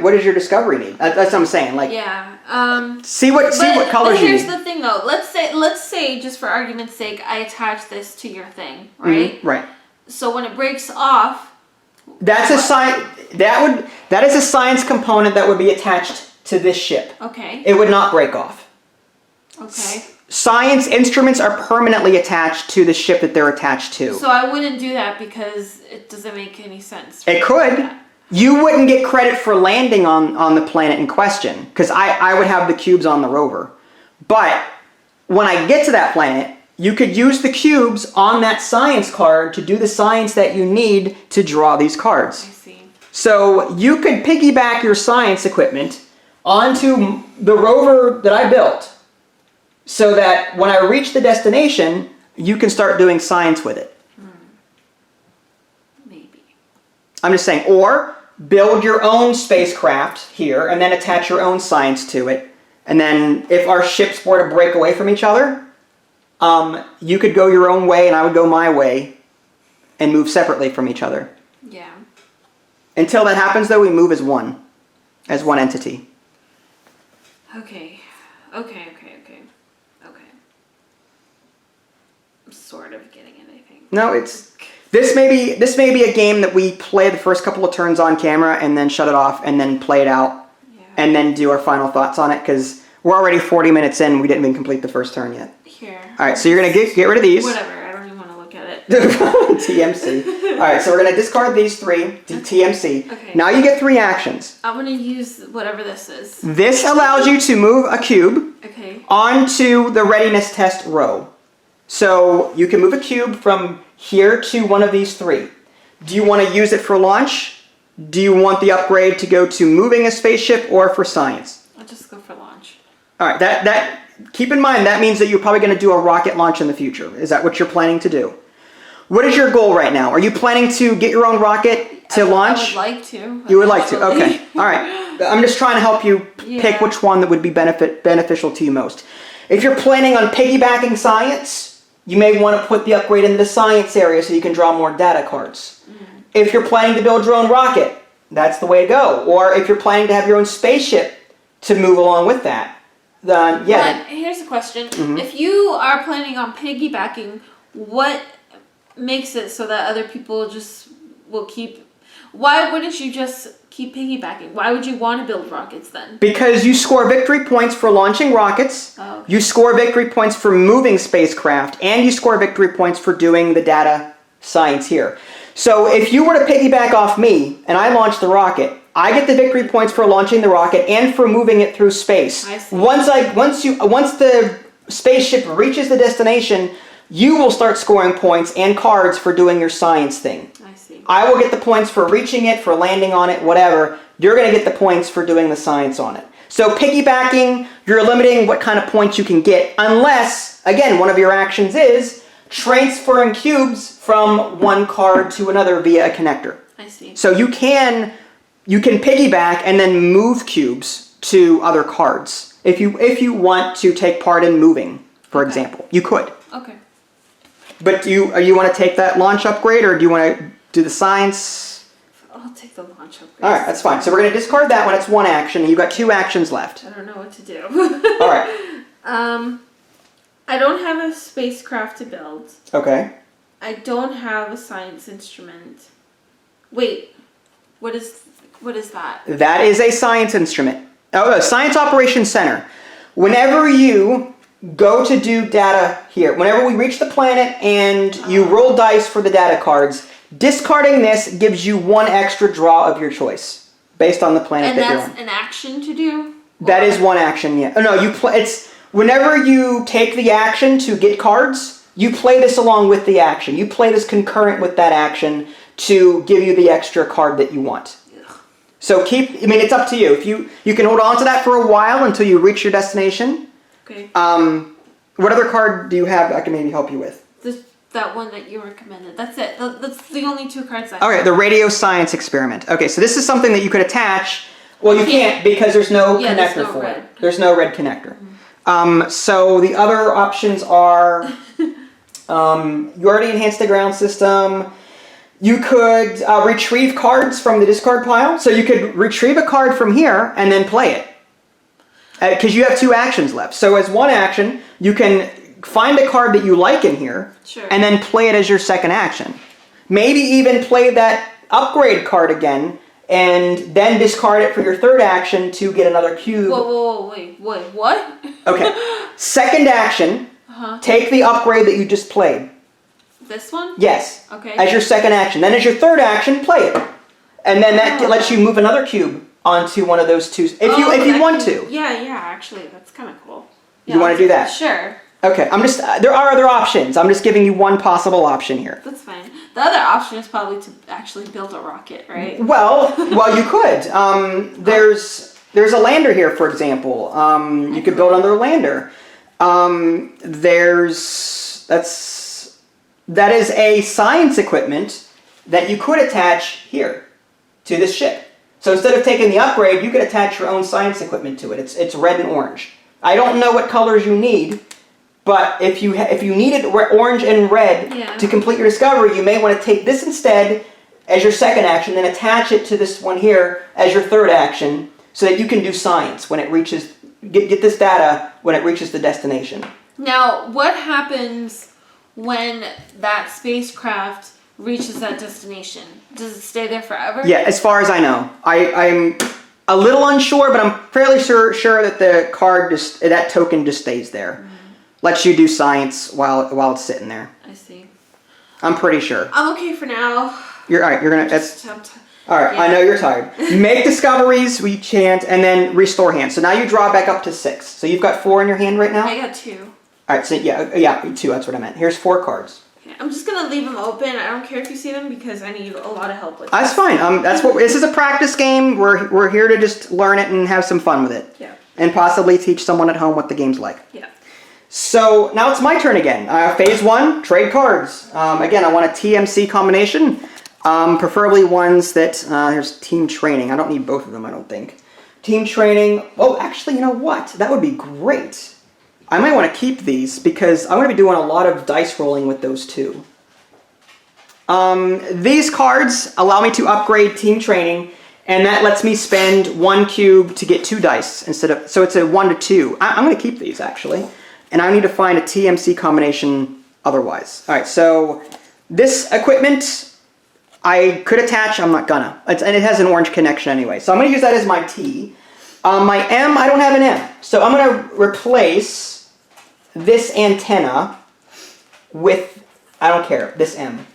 S1: need? That's what I'm saying. Like,
S2: yeah.
S1: See what colors you need.
S2: Here's the thing, though. Let's say, just for argument's sake, I attach this to your thing, right?
S1: Mm-hmm, right.
S2: So when it breaks off,
S1: that's a science. That is a science component that would be attached to this ship.
S2: Okay.
S1: It would not break off.
S2: Okay.
S1: Science instruments are permanently attached to the ship that they're attached to.
S2: So I wouldn't do that because it doesn't make any sense.
S1: It could. You wouldn't get credit for landing on the planet in question because I would have the cubes on the rover. But when I get to that planet, you could use the cubes on that science card to do the science that you need to draw these cards.
S2: I see.
S1: So you could piggyback your science equipment onto the rover that I built so that when I reach the destination, you can start doing science with it.
S2: Maybe.
S1: I'm just saying, or build your own spacecraft here and then attach your own science to it. And then if our ships were to break away from each other, you could go your own way and I would go my way and move separately from each other.
S2: Yeah.
S1: Until that happens, though, we move as one entity.
S2: Okay. I'm sort of getting it, I think.
S1: No, this may be a game that we play the first couple of turns on camera and then shut it off and then play it out and then do our final thoughts on it because we're already 40 minutes in. We didn't even complete the first turn yet.
S2: Here.
S1: All right, so you're gonna get rid of these.
S2: Whatever. I don't even want to look at it.
S1: TMC. All right, so we're gonna discard these 3. TMC.
S2: Okay.
S1: Now you get 3 actions.
S2: I'm gonna use whatever this is.
S1: This allows you to move a cube onto the readiness test row. So you can move a cube from here to one of these 3. Do you want to use it for launch? Do you want the upgrade to go to moving a spaceship or for science?
S2: I'll just go for launch.
S1: All right, that keep in mind that means that you're probably going to do a rocket launch in the future. Is that what you're planning to do? What is your goal right now? Are you planning to get your own rocket to launch?
S2: I would like to.
S1: You would like to? Okay. All right. I'm just trying to help you pick which one that would be beneficial to you most. If you're planning on piggybacking science, you may want to put the upgrade into the science area so you can draw more data cards. If you're planning to build your own rocket, that's the way to go. Or if you're planning to have your own spaceship to move along with that, then yeah.
S2: But here's a question. If you are planning on piggybacking, what makes it so that other people just will keep... Why wouldn't you just keep piggybacking? Why would you want to build rockets then?
S1: Because you score victory points for launching rockets, you score victory points for moving spacecraft, and you score victory points for doing the data science here. So if you were to piggyback off me and I launched the rocket, I get the victory points for launching the rocket and for moving it through space.
S2: I see.
S1: Once the spaceship reaches the destination, you will start scoring points and cards for doing your science thing.
S2: I see.
S1: I will get the points for reaching it, for landing on it, whatever. You're going to get the points for doing the science on it. So piggybacking, you're limiting what kind of points you can get unless, again, one of your actions is transferring cubes from one card to another via a connector.
S2: I see.
S1: So you can piggyback and then move cubes to other cards. If you want to take part in moving, for example, you could.
S2: Okay.
S1: But do you want to take that launch upgrade, or do you want to do the science?
S2: I'll take the launch upgrade.
S1: All right, that's fine. So we're going to discard that one. It's one action. You've got 2 actions left.
S2: I don't know what to do.
S1: All right.
S2: I don't have a spacecraft to build.
S1: Okay.
S2: I don't have a science instrument. Wait, what is that?
S1: That is a science instrument. Oh, Science Operations Center. Whenever you go to do data here, whenever we reach the planet and you roll dice for the data cards, discarding this gives you 1 extra draw of your choice based on the planet that you're on.
S2: And that's an action to do?
S1: That is 1 action, yeah. Oh, no, it's whenever you take the action to get cards, you play this along with the action. You play this concurrent with that action to give you the extra card that you want.
S2: Ugh.
S1: So it's up to you. If you can hold on to that for a while until you reach your destination.
S2: Okay.
S1: What other card do you have that I can maybe help you with?
S2: That one that you recommended. That's it. That's the only 2 cards I have.
S1: Okay, the radio science experiment. Okay, so this is something that you could attach. Well, you can't because there's no connector for it. There's no red connector. So the other options are, you already enhanced the ground system. You could retrieve cards from the discard pile. So you could retrieve a card from here and then play it. Because you have 2 actions left. So as 1 action, you can find a card that you like in here, and then play it as your second action. Maybe even play that upgrade card again, and then discard it for your third action to get another cube.
S2: Whoa, wait, what?
S1: Okay. Second action, take the upgrade that you just played.
S2: This one?
S1: Yes.
S2: Okay.
S1: As your second action. Then as your third action, play it. And then that lets you move another cube onto one of those 2, if you want to.
S2: Yeah, actually, that's kind of cool. Yeah,
S1: You want to do that?
S2: Sure.
S1: Okay, there are other options. I'm just giving you 1 possible option here.
S2: That's fine. The other option is probably to actually build a rocket, right?
S1: Well, you could. There's a lander here, for example. You could build another lander. That is a science equipment that you could attach here to this ship. So instead of taking the upgrade, you could attach your own science equipment to it. It's red and orange. I don't know what colors you need, but if you needed orange and red to complete your discovery, you may want to take this instead as your second action, then attach it to this one here as your third action, so that you can do science when it reaches get this data when it reaches the destination.
S2: Now, what happens when that spacecraft reaches that destination? Does it stay there forever?
S1: Yeah, as far as I know. I'm a little unsure, but I'm fairly sure that the card that token just stays there. Lets you do science while it's sitting there.
S2: I see.
S1: I'm pretty sure.
S2: I'm okay for now.
S1: You're all right. You're gonna. All right. Yeah. I know you're tired. Make discoveries. We chant and then restore hand. So now you draw back up to 6. So you've got 4 in your hand right now.
S2: I got 2.
S1: All right. So yeah, 2. That's what I meant. Here's 4 cards.
S2: Okay, I'm just gonna leave them open. I don't care if you see them because I need a lot of help with.
S1: That's fine. This is a practice game. We're here to just learn it and have some fun with it.
S2: Yeah.
S1: And possibly teach someone at home what the game's like.
S2: Yeah.
S1: So now it's my turn again. Phase 1, trade cards. Again, I want a TMC combination, preferably ones that, here's team training. I don't need both of them, I don't think. Team training, oh, actually, you know what? That would be great. I might want to keep these because I'm going to be doing a lot of dice rolling with those two. These cards allow me to upgrade team training, and that lets me spend 1 cube to get 2 dice instead of, so it's a 1 to 2. I'm going to keep these actually, and I need to find a TMC combination otherwise. All right, so this equipment I could attach, I'm not gonna, and it has an orange connection anyway, so I'm going to use that as my T. My M, I don't have an M, so I'm going to replace this antenna with, I don't care, this M.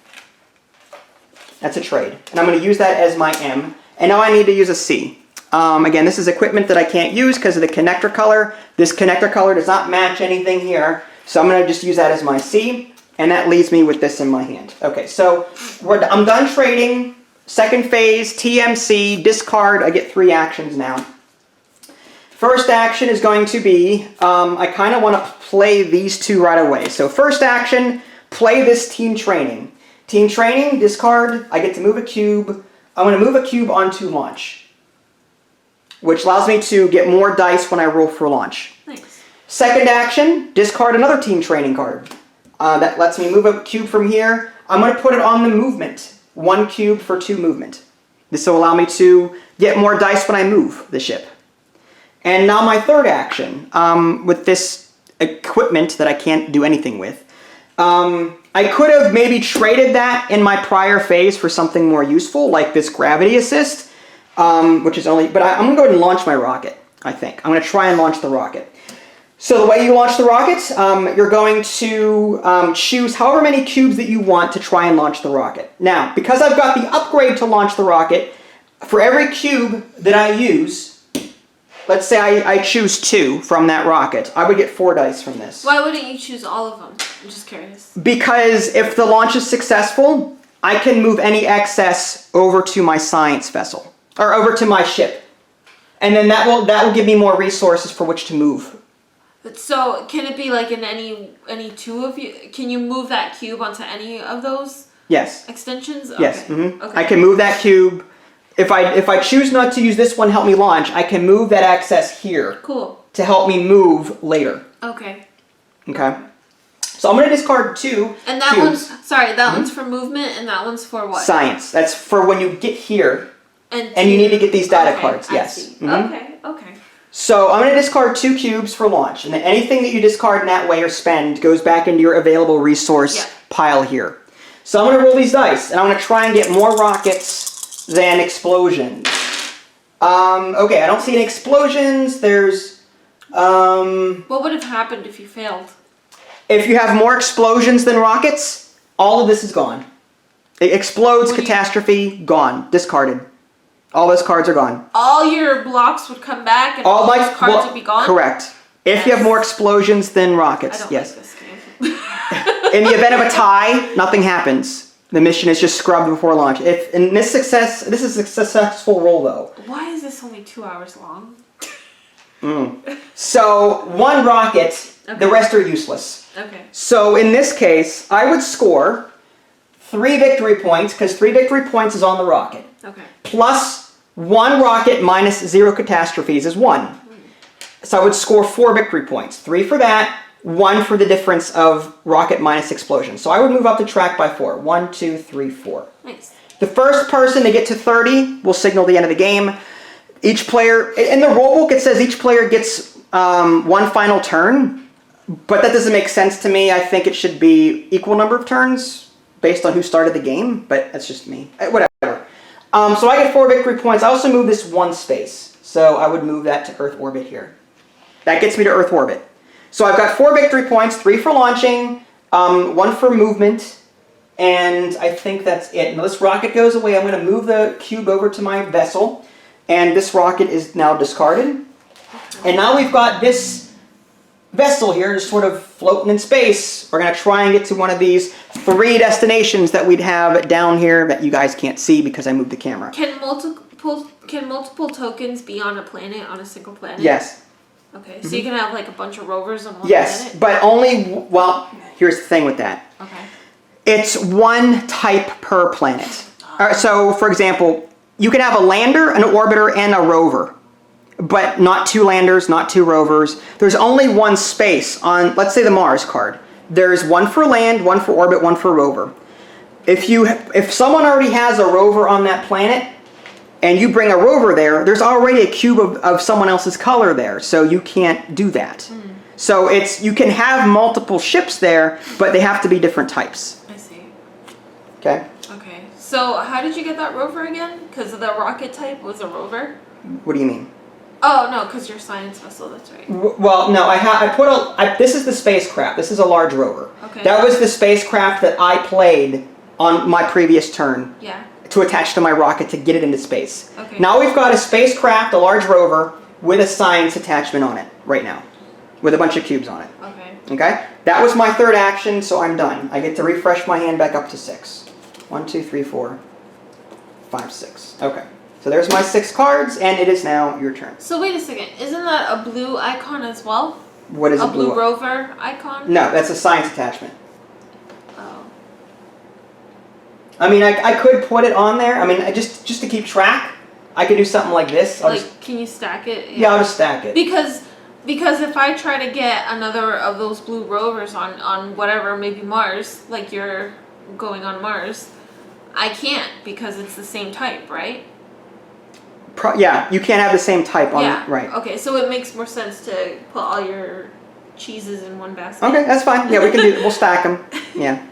S1: That's a trade. And I'm going to use that as my M. And now I need to use a C. Again, this is equipment that I can't use because of the connector color. This connector color does not match anything here. So I'm going to just use that as my C. And that leaves me with this in my hand. Okay, so I'm done trading. Second phase, TMC, discard. I get 3 actions now. First action is going to be, I kind of want to play these 2 right away. So first action, play this team training. Team training, discard, I get to move a cube. I'm going to move a cube onto launch, which allows me to get more dice when I roll for launch.
S2: Nice.
S1: Second action, discard another team training card. That lets me move a cube from here. I'm going to put it on the movement. 1 cube for 2 movement. This will allow me to get more dice when I move the ship. And now my third action, with this equipment that I can't do anything with. I could have maybe traded that in my prior phase for something more useful, like this gravity assist, which is only, but I'm going to go ahead and launch my rocket, I think. I'm going to try and launch the rocket. So the way you launch the rocket, you're going to choose however many cubes that you want to try and launch the rocket. Now, because I've got the upgrade to launch the rocket, for every cube that I use, let's say I choose 2 from that rocket, I would get 4 dice from this.
S2: Why wouldn't you choose all of them? I'm just curious.
S1: Because if the launch is successful, I can move any excess over to my science vessel, or over to my ship. And then that will give me more resources for which to move.
S2: So can it be like in any 2 of you? Can you move that cube onto any of those?
S1: Yes.
S2: Extensions? Okay.
S1: Yes. Mm-hmm.
S2: Okay.
S1: I can move that cube. If I choose not to use this one, help me launch, I can move that excess here.
S2: Cool.
S1: To help me move later.
S2: Okay.
S1: Okay. So I'm going to discard 2
S2: And that
S1: cubes.
S2: one's for movement, and that one's for what?
S1: Science. That's for when you get here, and you need to get these data cards. Yes.
S2: I see. Mm-hmm. Okay.
S1: So I'm going to discard 2 cubes for launch, and then anything that you discard in that way or spend goes back into your available resource pile here. So I'm going to roll these dice, and I'm going to try and get more rockets than explosions. Okay, I don't see any explosions. There's...
S2: What would have happened if you failed?
S1: If you have more explosions than rockets, all of this is gone. It explodes, catastrophe, gone, discarded. All those cards are gone.
S2: All your blocks would come back and all those cards would be gone?
S1: Correct. If you have more explosions than rockets,
S2: I don't
S1: yes.
S2: like this game.
S1: In the event of a tie, nothing happens. The mission is just scrubbed before launch. This is a successful roll though.
S2: Why is this only 2 hours long?
S1: So 1 rocket, the rest are useless.
S2: Okay.
S1: So in this case, I would score 3 victory points, because 3 victory points is on the rocket.
S2: Okay.
S1: Plus 1 rocket minus 0 catastrophes is 1. So I would score 4 victory points. 3 for that, 1 for the difference of rocket minus explosion. So I would move up the track by 4. 1, 2, 3, 4.
S2: Nice.
S1: The first person to get to 30 will signal the end of the game. Each player, in the rulebook it says each player gets 1 final turn, but that doesn't make sense to me. I think it should be equal number of turns based on who started the game, but that's just me. Whatever. So I get 4 victory points. I also move this 1 space, so I would move that to Earth orbit here. That gets me to Earth orbit. So I've got 4 victory points, 3 for launching, 1 for movement, and I think that's it. Now this rocket goes away. I'm going to move the cube over to my vessel, and this rocket is now discarded. And now we've got this vessel here just sort of floating in space. We're going to try and get to one of these 3 destinations that we'd have down here that you guys can't see because I moved the camera.
S2: Can multiple tokens be on a planet, on a single planet?
S1: Yes.
S2: Okay, so you can have like a bunch of rovers on one planet?
S1: Yes, but only, well, here's the thing with that.
S2: Okay.
S1: It's 1 type per planet. So, for example, you can have a lander, an orbiter, and a rover. but not 2 landers, not 2 rovers. There's only 1 space on, let's say, the Mars card. There's 1 for land, 1 for orbit, 1 for rover. If someone already has a rover on that planet, and you bring a rover there, there's already a cube of someone else's color there, so you can't do that. So you can have multiple ships there, but they have to be different types.
S2: I see.
S1: Okay?
S2: Okay. So how did you get that rover again? Because the rocket type was a rover?
S1: What do you mean?
S2: Oh, no, because you're science vessel, that's right.
S1: Well, no, this is the spacecraft. This is a large rover.
S2: Okay.
S1: That was the spacecraft that I played on my previous turn.
S2: Yeah.
S1: To attach to my rocket to get it into space.
S2: Okay.
S1: Now we've got a spacecraft, a large rover, with a science attachment on it right now, with a bunch of cubes on it.
S2: Okay.
S1: Okay? That was my 3rd action, so I'm done. I get to refresh my hand back up to 6. 1, 2, 3, 4, 5, 6. Okay. So there's my 6 cards, and it is now your turn.
S2: So wait a second. Isn't that a blue icon as well?
S1: What is
S2: a blue rover icon?
S1: No, that's a science attachment.
S2: Oh.
S1: I mean, I could put it on there. I mean, just to keep track, I could do something like this.
S2: Can you stack it?
S1: Yeah, I'll just stack it.
S2: Because if I try to get another of those blue rovers on whatever, maybe Mars, like you're going on Mars, I can't because it's the same type, right?
S1: Yeah, you can't have the same type on
S2: Yeah.
S1: right.
S2: Okay, so it makes more sense to put all your cheeses in one basket.
S1: Okay, that's fine. Yeah, we'll stack them. Yeah.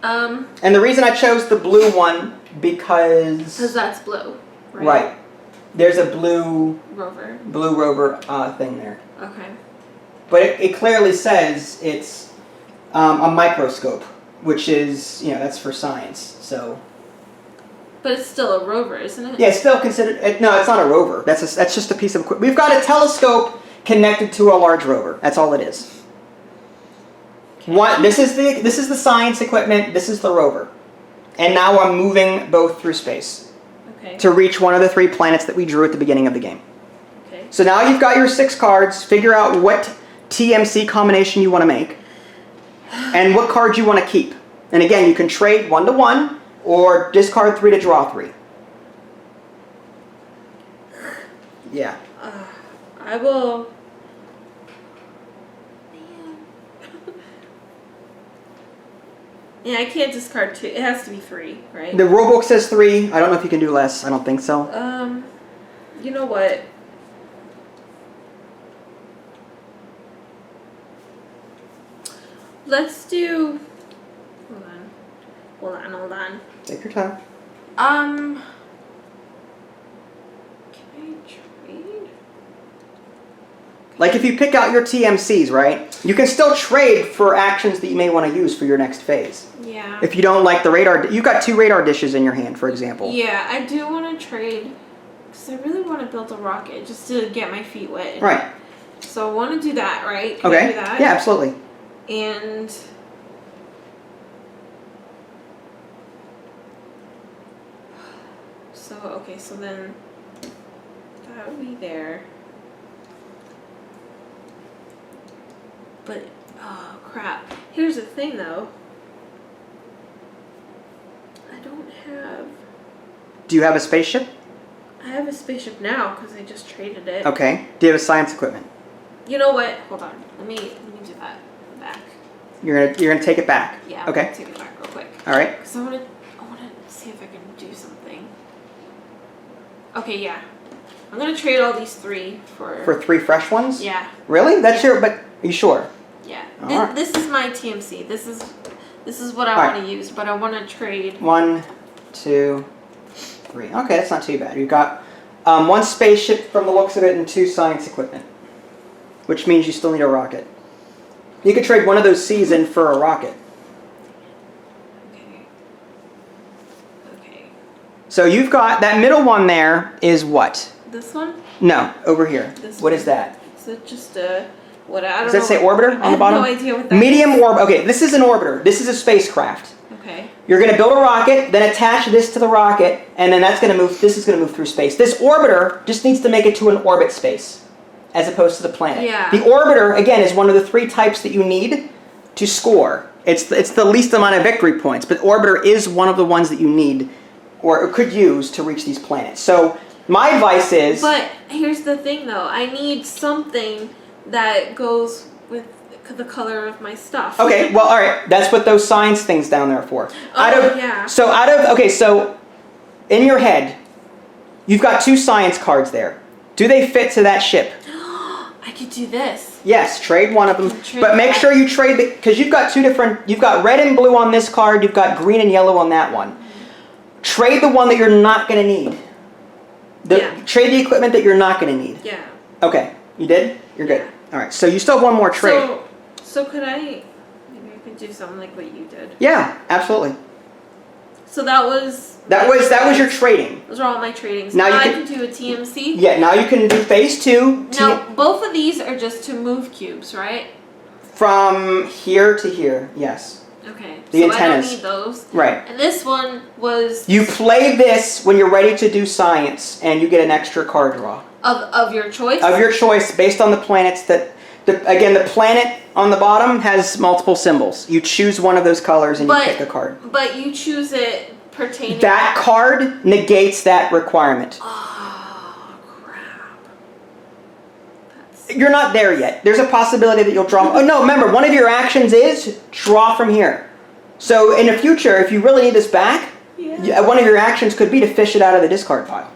S1: And the reason I chose the blue one because
S2: that's blue, right?
S1: Right. There's a blue
S2: rover
S1: thing there.
S2: Okay.
S1: But it clearly says it's a microscope, which is, that's for science. So.
S2: But it's still a rover, isn't it?
S1: Yeah, it's still considered. No, it's not a rover. That's just a piece of equipment. We've got a telescope connected to a large rover. That's all it is. This is the science equipment. This is the rover, and now I'm moving both through space.
S2: Okay.
S1: To reach one of the 3 planets that we drew at the beginning of the game.
S2: Okay.
S1: So now you've got your 6 cards. Figure out what TMC combination you want to make, and what cards you want to keep. And again, you can trade 1 to 1. Or discard 3 to draw 3. Yeah.
S2: I will. Yeah, I can't discard 2. It has to be 3, right?
S1: The rulebook says 3. I don't know if you can do less. I don't think so.
S2: You know what? Let's do. Hold on.
S1: Take your time.
S2: Can I trade?
S1: Like if you pick out your TMCs, right? You can still trade for actions that you may want to use for your next phase.
S2: Yeah.
S1: If you don't like the radar, you've got 2 radar dishes in your hand, for example.
S2: Yeah, I do want to trade because I really want to build a rocket just to get my feet wet.
S1: Right.
S2: So I want to do that, right? Can
S1: Okay.
S2: I do that?
S1: Yeah, absolutely.
S2: And so then that would be there. But oh crap! Here's the thing, though. I don't have.
S1: Do you have a spaceship?
S2: I have a spaceship now because I just traded it.
S1: Okay. Do you have a science equipment?
S2: You know what? Hold on. Let me do that back.
S1: You're gonna take it back.
S2: Yeah.
S1: Okay.
S2: I'm gonna take it back real quick.
S1: All right.
S2: Because I want to see if I can do something. Okay. Yeah. I'm gonna trade all these 3
S1: For 3 fresh ones?
S2: Yeah.
S1: Really? That's your. But are you sure?
S2: Yeah.
S1: Alright.
S2: This is my TMC. This is what I want to use, but I want to trade.
S1: 1, 2, 3. Okay, that's not too bad. You've got 1 spaceship from the looks of it and 2 science equipment, which means you still need a rocket. You could trade one of those C's in for a rocket.
S2: Okay.
S1: So you've got that middle one there is what?
S2: This one?
S1: No, over here. What is that?
S2: Is it just a what? I don't know.
S1: Does that say orbiter on the bottom?
S2: I have no idea what that
S1: Medium orbit. Okay, this is an orbiter. This is a spacecraft.
S2: Okay.
S1: You're going to build a rocket, then attach this to the rocket, and then that's going to move. This is going to move through space. This orbiter just needs to make it to an orbit space, as opposed to the planet.
S2: Yeah.
S1: The orbiter, again, is one of the 3 types that you need to score. It's the least amount of victory points, but orbiter is one of the ones that you need, or could use to reach these planets. So My advice is...
S2: But here's the thing, though. I need something that goes with the color of my stuff.
S1: Okay, well, all right. That's what those science things down there are for.
S2: Yeah.
S1: So in your head, you've got 2 science cards there. Do they fit to that ship?
S2: I could do this.
S1: Yes, trade one of them. But make sure you trade because you've got 2 different, you've got red and blue on this card, you've got green and yellow on that one. Trade the one that you're not going to need. Trade the equipment that you're not going to need.
S2: Yeah.
S1: Okay, you did? You're good. All right, so you still have one more trade.
S2: So could maybe I could do something like what you did.
S1: Yeah, absolutely.
S2: So that was
S1: your trading.
S2: Those are all my tradings.
S1: Now
S2: I can do a TMC.
S1: Yeah, now you can do phase 2.
S2: Now, both of these are just to move cubes, right?
S1: From here to here, yes.
S2: Okay.
S1: The antennas.
S2: I don't need those.
S1: Right.
S2: And this one was...
S1: You play this when you're ready to do science, and you get an extra card draw.
S2: Of your choice?
S1: Of your choice, based on the planets that... Again, the planet on the bottom has multiple symbols. You choose one of those colors and you pick a card.
S2: But you choose it pertaining...
S1: That card negates that requirement.
S2: Oh, crap.
S1: You're not there yet. There's a possibility that you'll draw... Oh, no, remember, one of your actions is draw from here. So in the future, if you really need this back, one of your actions could be to fish it out of the discard pile.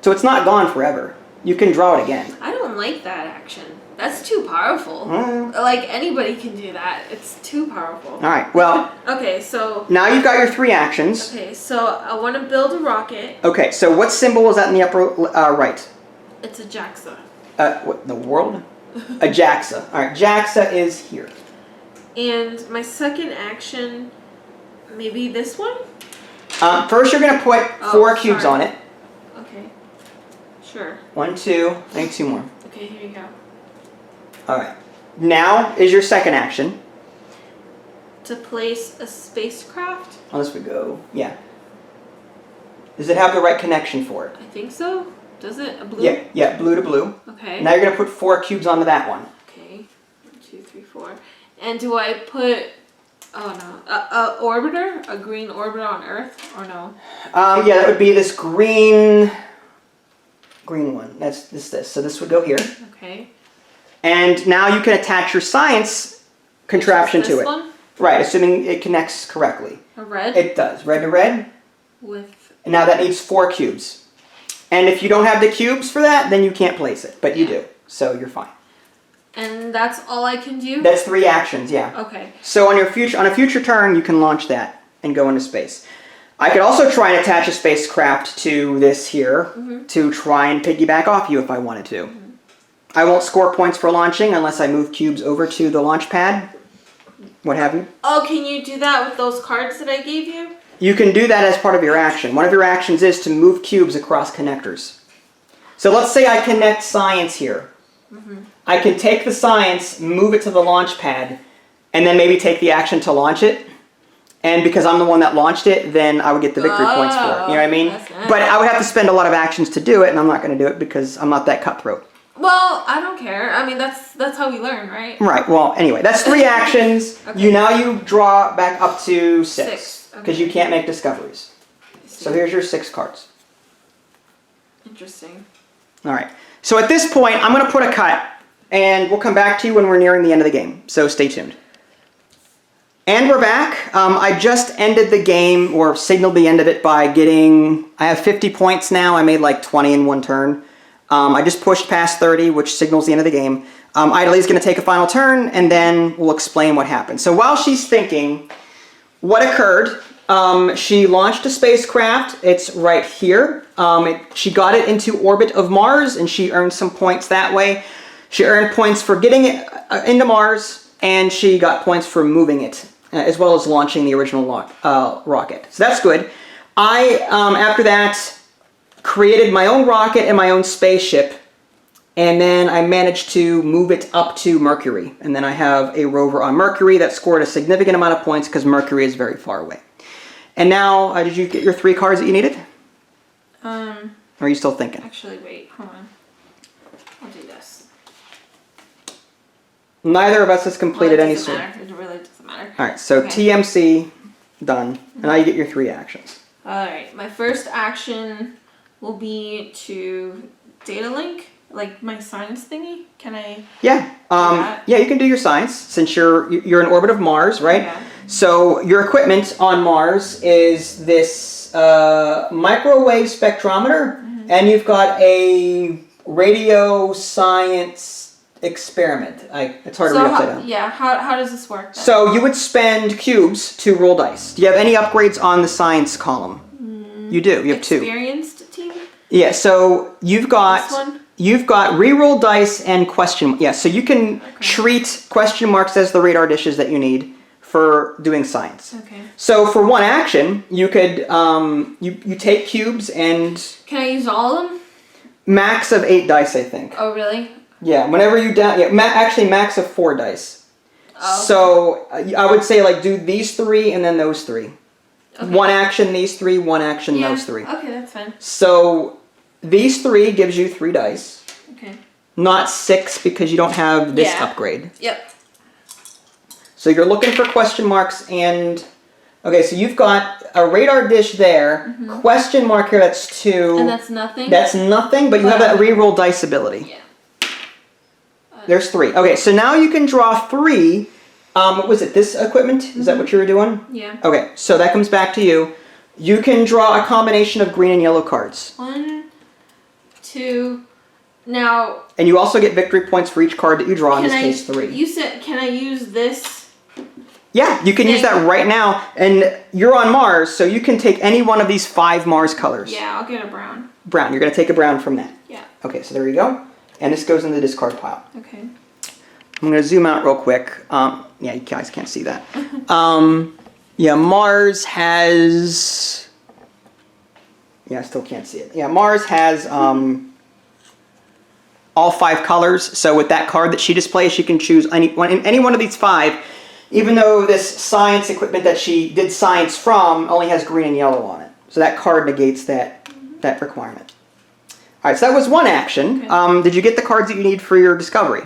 S1: So it's not gone forever. You can draw it again.
S2: I don't like that action. That's too powerful. Like, anybody can do that. It's too powerful.
S1: All right, well...
S2: Okay, so...
S1: Now you've got your 3 actions.
S2: Okay, so I want to build a rocket.
S1: Okay, so what symbol is that in the upper right?
S2: It's a JAXA.
S1: What, the world? A JAXA. All right, JAXA is here.
S2: And my second action, maybe this one?
S1: First you're going to put 4 cubes on it.
S2: Okay, sure.
S1: 1, 2, I think 2 more.
S2: Okay, here you go.
S1: Alright. Now is your second action.
S2: To place a spacecraft?
S1: On this we go. Yeah. Does it have the right connection for it?
S2: I think so. Does it? A blue?
S1: Yeah, blue to blue.
S2: Okay.
S1: Now you're going to put 4 cubes onto that one.
S2: Okay. 1, 2, 3, 4. And do I put... Oh, no. A orbiter? A green orbiter on Earth? Or no?
S1: Yeah, that would be this green one. That's this. So this would go here.
S2: Okay.
S1: And now you can attach your science contraption to it.
S2: One?
S1: Right, assuming it connects correctly.
S2: A red?
S1: It does. Red to red.
S2: With...
S1: And now that needs 4 cubes. And if you don't have the cubes for that, then you can't place it. But you do. So you're fine.
S2: And that's all I can do?
S1: That's 3 actions, yeah.
S2: Okay.
S1: So on a future turn, you can launch that and go into space. I could also try and attach a spacecraft to this here to try and piggyback off you if I wanted to. I won't score points for launching unless I move cubes over to the launch pad. What have you?
S2: Oh, can you do that with those cards that I gave you?
S1: You can do that as part of your action. One of your actions is to move cubes across connectors. So let's say I connect science here. I can take the science, move it to the launch pad, and then maybe take the action to launch it. And because I'm the one that launched it, then I would get the victory points for it. You know what I mean?
S2: Nice.
S1: But I would have to spend a lot of actions to do it, and I'm not going to do it because I'm not that cutthroat.
S2: Well, I don't care. I mean, that's how we learn, right?
S1: Right. Well, anyway, that's 3 actions.
S2: Okay.
S1: You draw back up to 6 because
S2: Okay.
S1: you can't make discoveries. So here's your 6 cards.
S2: Interesting.
S1: All right. So at this point, I'm going to put a cut, and we'll come back to you when we're nearing the end of the game. So stay tuned. And we're back. I just ended the game, or signaled the end of it by I have 50 points now. I made like 20 in 1 turn. I just pushed past 30, which signals the end of the game. Idalie's going to take a final turn, and then we'll explain what happened. So while she's thinking what occurred, she launched a spacecraft. It's right here. She got it into orbit of Mars, and she earned some points that way. She earned points for getting it into Mars, and she got points for moving it, as well as launching the original rocket. So that's good. After that, created my own rocket and my own spaceship, and then I managed to move it up to Mercury. And then I have a rover on Mercury that scored a significant amount of points because Mercury is very far away. And now, did you get your 3 cards that you needed? Or are you still thinking?
S2: Actually, wait, hold on. I'll do this.
S1: Neither of us has completed any
S2: sort.
S1: sort.
S2: It really doesn't matter.
S1: All right, so
S2: Okay.
S1: TMC, done. And now you get your 3 actions.
S2: Alright, my first action will be to data link, like my science thingy. Can I?
S1: Yeah. Yeah, you can do your science since you're in orbit of Mars, right?
S2: Yeah.
S1: So your equipment on Mars is this microwave spectrometer, and you've got a radio science experiment. It's hard to read upside down.
S2: Yeah. How does this work then?
S1: So you would spend cubes to roll dice. Do you have any upgrades on the science column? You do. You have 2.
S2: Experienced team?
S1: Yeah, so you've got
S2: This one?
S1: you've got reroll dice and question. Yeah, so you can treat question marks as the radar dishes that you need for doing science.
S2: Okay.
S1: So for one action, you could you take cubes and
S2: Can I use all of them?
S1: max of 8 dice, I think.
S2: Oh, really?
S1: Yeah, whenever you down actually max of 4 dice.
S2: Oh.
S1: So I would say like do these 3 and then those 3.
S2: Okay.
S1: One action these 3, one action those 3.
S2: Okay, that's fine.
S1: So these 3 gives you 3 dice.
S2: Okay.
S1: Not 6 because you don't have this
S2: Yeah.
S1: upgrade.
S2: Yep.
S1: So you're looking for question marks and... Okay, so you've got a radar dish there. Question mark here, that's 2.
S2: And that's nothing?
S1: That's nothing, but you have that reroll dice ability.
S2: Yeah.
S1: There's 3. Okay, so now you can draw 3. What was it? This equipment? Is that what you were doing?
S2: Yeah.
S1: Okay, so that comes back to you. You can draw a combination of green and yellow cards.
S2: 1, 2. Now.
S1: And you also get victory points for each card that you draw, in this case 3.
S2: You said, can I use this?
S1: Yeah, you can use that right now. And you're on Mars, so you can take any one of these 5 Mars colors.
S2: Yeah, I'll get a brown.
S1: Brown. You're going to take a brown from that.
S2: Yeah.
S1: Okay, so there you go. And this goes in the discard pile.
S2: Okay.
S1: I'm going to zoom out real quick. Yeah, you guys can't see that. Yeah, Mars has... Yeah, I still can't see it. Yeah, Mars has all 5 colors. So with that card that she displays, she can choose any one of these 5. Even though this science equipment that she did science from only has green and yellow on it. So that card negates that requirement. All right, so that was one action.
S2: Okay.
S1: Did you get the cards that you need for your discovery?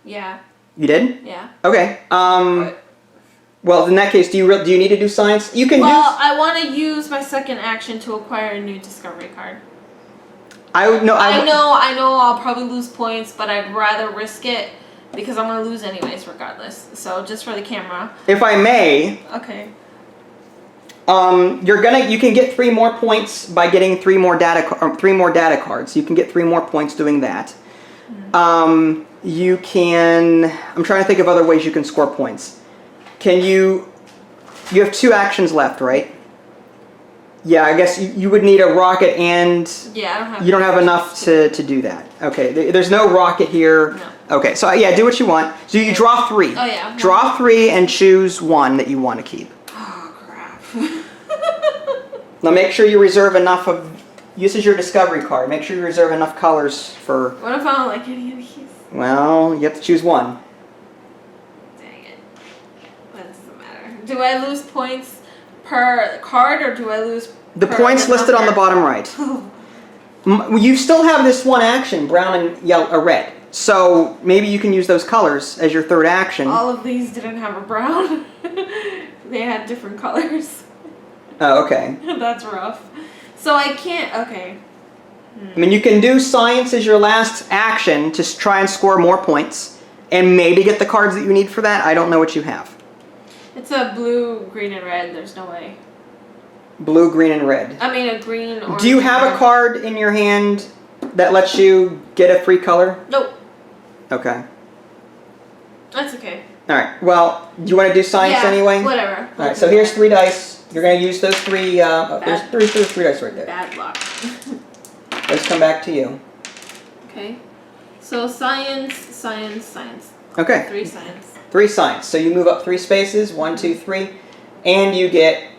S2: Yeah.
S1: You did?
S2: Yeah.
S1: Okay. Well, in that case, do you need to do science? You can
S2: I want to use my second action to acquire a new discovery card.
S1: I know
S2: I'll probably lose points, but I'd rather risk it because I'm going to lose anyways regardless. So just for the camera.
S1: If I may.
S2: Okay.
S1: You can get 3 more points by getting 3 more data cards. You can get 3 more points doing that. You can... I'm trying to think of other ways you can score points. You have 2 actions left, right? Yeah, I guess you would need a rocket and...
S2: Yeah, I don't have...
S1: You don't have enough to do that. Okay, there's no rocket here.
S2: No.
S1: Okay, so yeah, do what you want. So you draw 3.
S2: Oh, yeah.
S1: Draw 3 and choose 1 that you want to keep.
S2: Oh, crap.
S1: Now make sure you reserve enough of... This is your discovery card. Make sure you reserve enough colors for...
S2: What if I don't like any of these?
S1: Well, you have to choose 1.
S2: Dang it. That doesn't matter. Do I lose points per card or do I lose
S1: The
S2: per
S1: points listed on the bottom right. You still have this one action, brown and yellow, or red. So maybe you can use those colors as your third action.
S2: All of these didn't have a brown. They had different colors.
S1: Oh, okay.
S2: That's rough. So I can't... Okay.
S1: I mean, you can do science as your last action to try and score more points, and maybe get the cards that you need for that. I don't know what you have.
S2: It's a blue, green, and red. There's no way.
S1: Blue, green, and red.
S2: I mean, a green, orange.
S1: Do you have a card in your hand that lets you get a free color?
S2: Nope.
S1: Okay.
S2: That's okay.
S1: All right. Well, do you want to do science anyway?
S2: Whatever.
S1: All right. So here's 3 dice. You're going to use those 3. There's 3 dice right there.
S2: Bad luck.
S1: Those come back to you.
S2: Okay. So science, science, science.
S1: Okay.
S2: 3 science.
S1: 3 science. So you move up 3 spaces. 1, 2, 3, and you get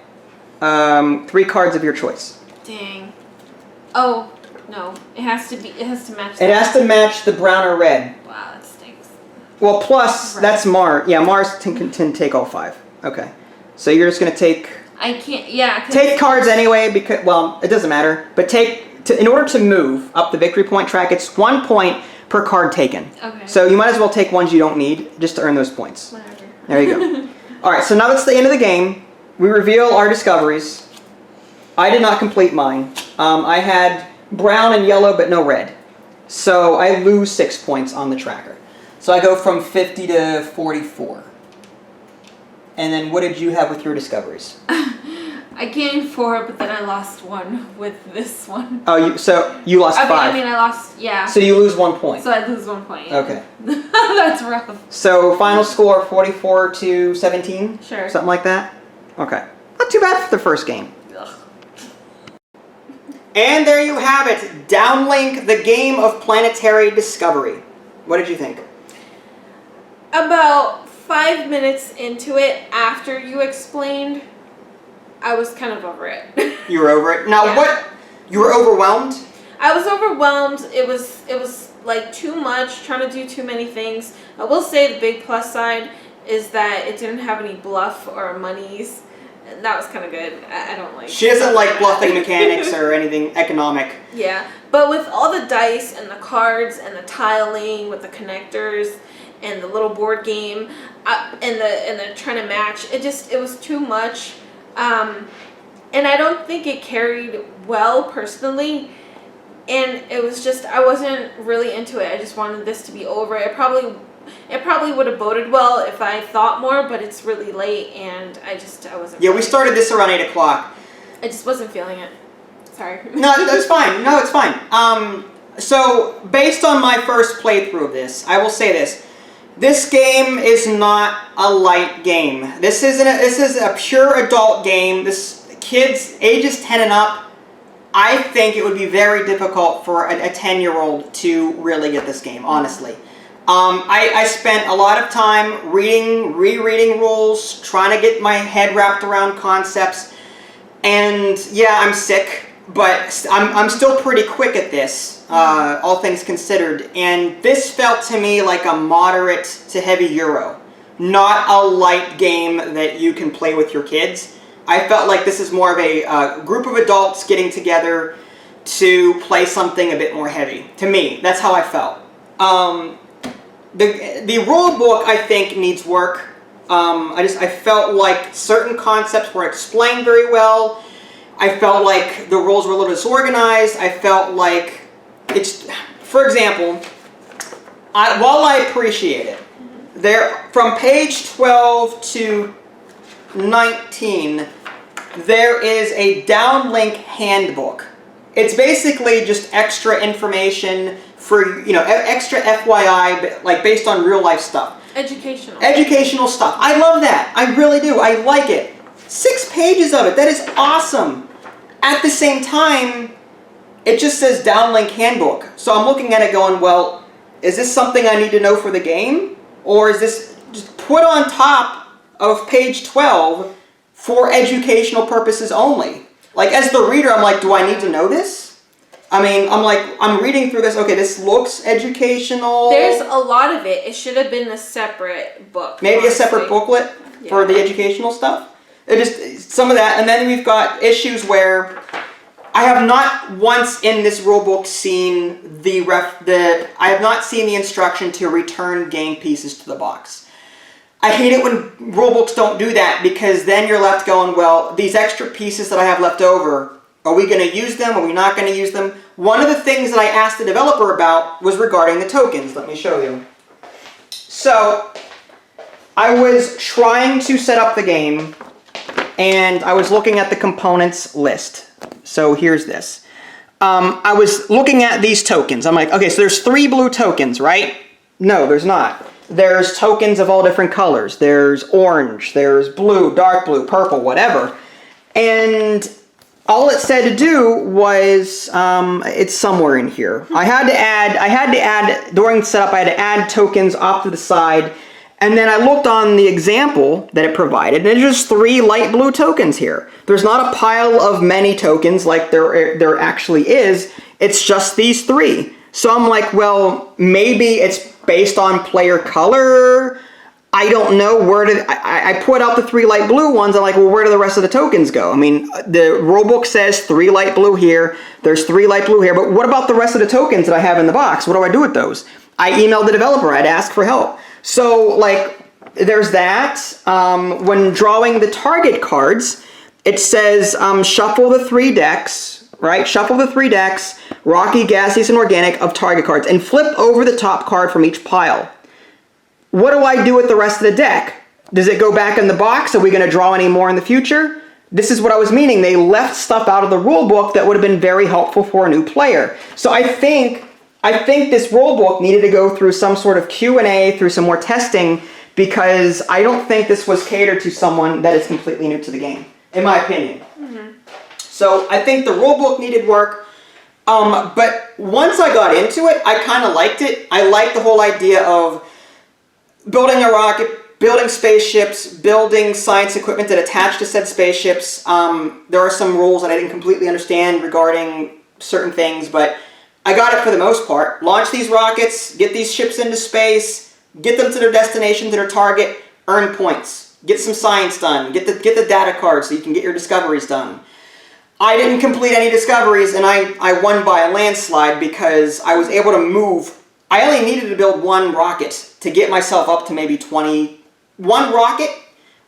S1: 3 cards of your choice.
S2: Dang. Oh no! It has to match.
S1: It has to match the brown or red.
S2: Wow, that stinks.
S1: Well, plus
S2: Right.
S1: that's Mars. Yeah, Mars can take all 5. Okay. So you're just gonna take.
S2: I can't. Yeah.
S1: Take cards anyway because it doesn't matter. But in order to move up the victory point track, it's 1 point per card taken.
S2: Okay.
S1: So you might as well take ones you don't need just to earn those points.
S2: Whatever.
S1: There you go. All right. So now that's the end of the game. We reveal our discoveries. I did not complete mine. I had brown and yellow, but no red. So I lose 6 points on the tracker. So I go from 50 to 44. And then what did you have with your discoveries?
S2: I gained 4, but then I lost 1 with this one.
S1: Oh, so you lost 5.
S2: I mean, I lost, yeah.
S1: So you lose 1 point.
S2: So I lose 1 point. Yeah.
S1: Okay.
S2: That's rough.
S1: So final score 44 to 17?
S2: Sure.
S1: Something like that? Okay. Not too bad for the first game.
S2: Ugh.
S1: And there you have it. Downlink, the game of planetary discovery. What did you think?
S2: About 5 minutes into it, after you explained, I was kind of over it.
S1: You were over it? Now
S2: Yeah.
S1: what? You were overwhelmed?
S2: I was overwhelmed. It was like too much, trying to do too many things. I will say the big plus side is that it didn't have any bluff or monies. And that was kind of good. I don't like.
S1: She doesn't like bluffing mechanics or anything economic.
S2: Yeah, but with all the dice and the cards and the tiling with the connectors and the little board game and the trying to match, it was too much. And I don't think it carried well personally. And it was just, I wasn't really into it. I just wanted this to be over. It probably would have boded well if I thought more, but it's really late and I wasn't.
S1: Yeah, we started this around 8 o'clock.
S2: I just wasn't feeling it. Sorry.
S1: No, that's fine. No, it's fine. So based on my first playthrough of this, I will say this. This game is not a light game. This is a pure adult game. Kids ages 10 and up, I think it would be very difficult for a 10-year-old to really get this game, honestly. I spent a lot of time rereading rules, trying to get my head wrapped around concepts, and yeah, I'm sick, but I'm still pretty quick at this, all things considered, and this felt to me like a moderate to heavy Euro, not a light game that you can play with your kids. I felt like this is more of a group of adults getting together to play something a bit more heavy. To me, that's how I felt. The rule book, I think, needs work. I felt like certain concepts were explained very well. I felt like the rules were a little disorganized. I felt like for example, while I appreciate it, from page 12 to 19, there is a Downlink Handbook. It's basically just extra information for, extra FYI, like based on real life stuff. Educational stuff. I love that. I really do. I like it. 6 pages of it. That is awesome. At the same time, it just says Downlink Handbook. So I'm looking at it going, well, is this something I need to know for the game? Or is this just put on top of page 12 for educational purposes only? Like, as the reader, I'm like, do I need to know this? I mean, I'm reading through this. Okay, this looks educational.
S2: There's a lot of it. It should have been a separate book.
S1: Maybe
S2: honestly.
S1: A separate booklet for the educational stuff. Some of that, and then we've got issues where I have not once in this rulebook seen I have not seen the instruction to return game pieces to the box. I hate it when rulebooks don't do that, because then you're left going, well, these extra pieces that I have left over, are we going to use them? Are we not going to use them? One of the things that I asked the developer about was regarding the tokens. Let me show you. So, I was trying to set up the game, and I was looking at the components list. So here's this. I was looking at these tokens. I'm like, okay, so there's 3 blue tokens, right? No, there's not. There's tokens of all different colors. There's orange, there's blue, dark blue, purple, whatever. And all it said to do was, it's somewhere in here. I had to add, during setup, I had to add tokens off to the side. And then I looked on the example that it provided, and there's just 3 light blue tokens here. There's not a pile of many tokens like there actually is. It's just these 3. So I'm like, well, maybe it's based on player color. I don't know I put out the 3 light blue ones. I'm like, well, where do the rest of the tokens go? I mean, the rulebook says 3 light blue here. There's 3 light blue here. But what about the rest of the tokens that I have in the box? What do I do with those? I emailed the developer. I'd ask for help. So, like, there's that. When drawing the target cards, it says shuffle the 3 decks, right? Shuffle the 3 decks, rocky, gaseous, and organic of target cards, and flip over the top card from each pile. What do I do with the rest of the deck? Does it go back in the box? Are we going to draw any more in the future? This is what I was meaning. They left stuff out of the rule book that would have been very helpful for a new player. So I think this rule book needed to go through some sort of Q&A, through some more testing, because I don't think this was catered to someone that is completely new to the game, in my opinion. So I think the rule book needed work, but once I got into it, I kind of liked it. I liked the whole idea of building a rocket, building spaceships, building science equipment that attached to said spaceships. There are some rules that I didn't completely understand regarding certain things, but I got it for the most part. Launch these rockets, get these ships into space, get them to their destination, to their target, earn points. Get some science done. Get the data cards so you can get your discoveries done. I didn't complete any discoveries, and I won by a landslide because I was able to move. I only needed to build one rocket to get myself up to maybe 20. One rocket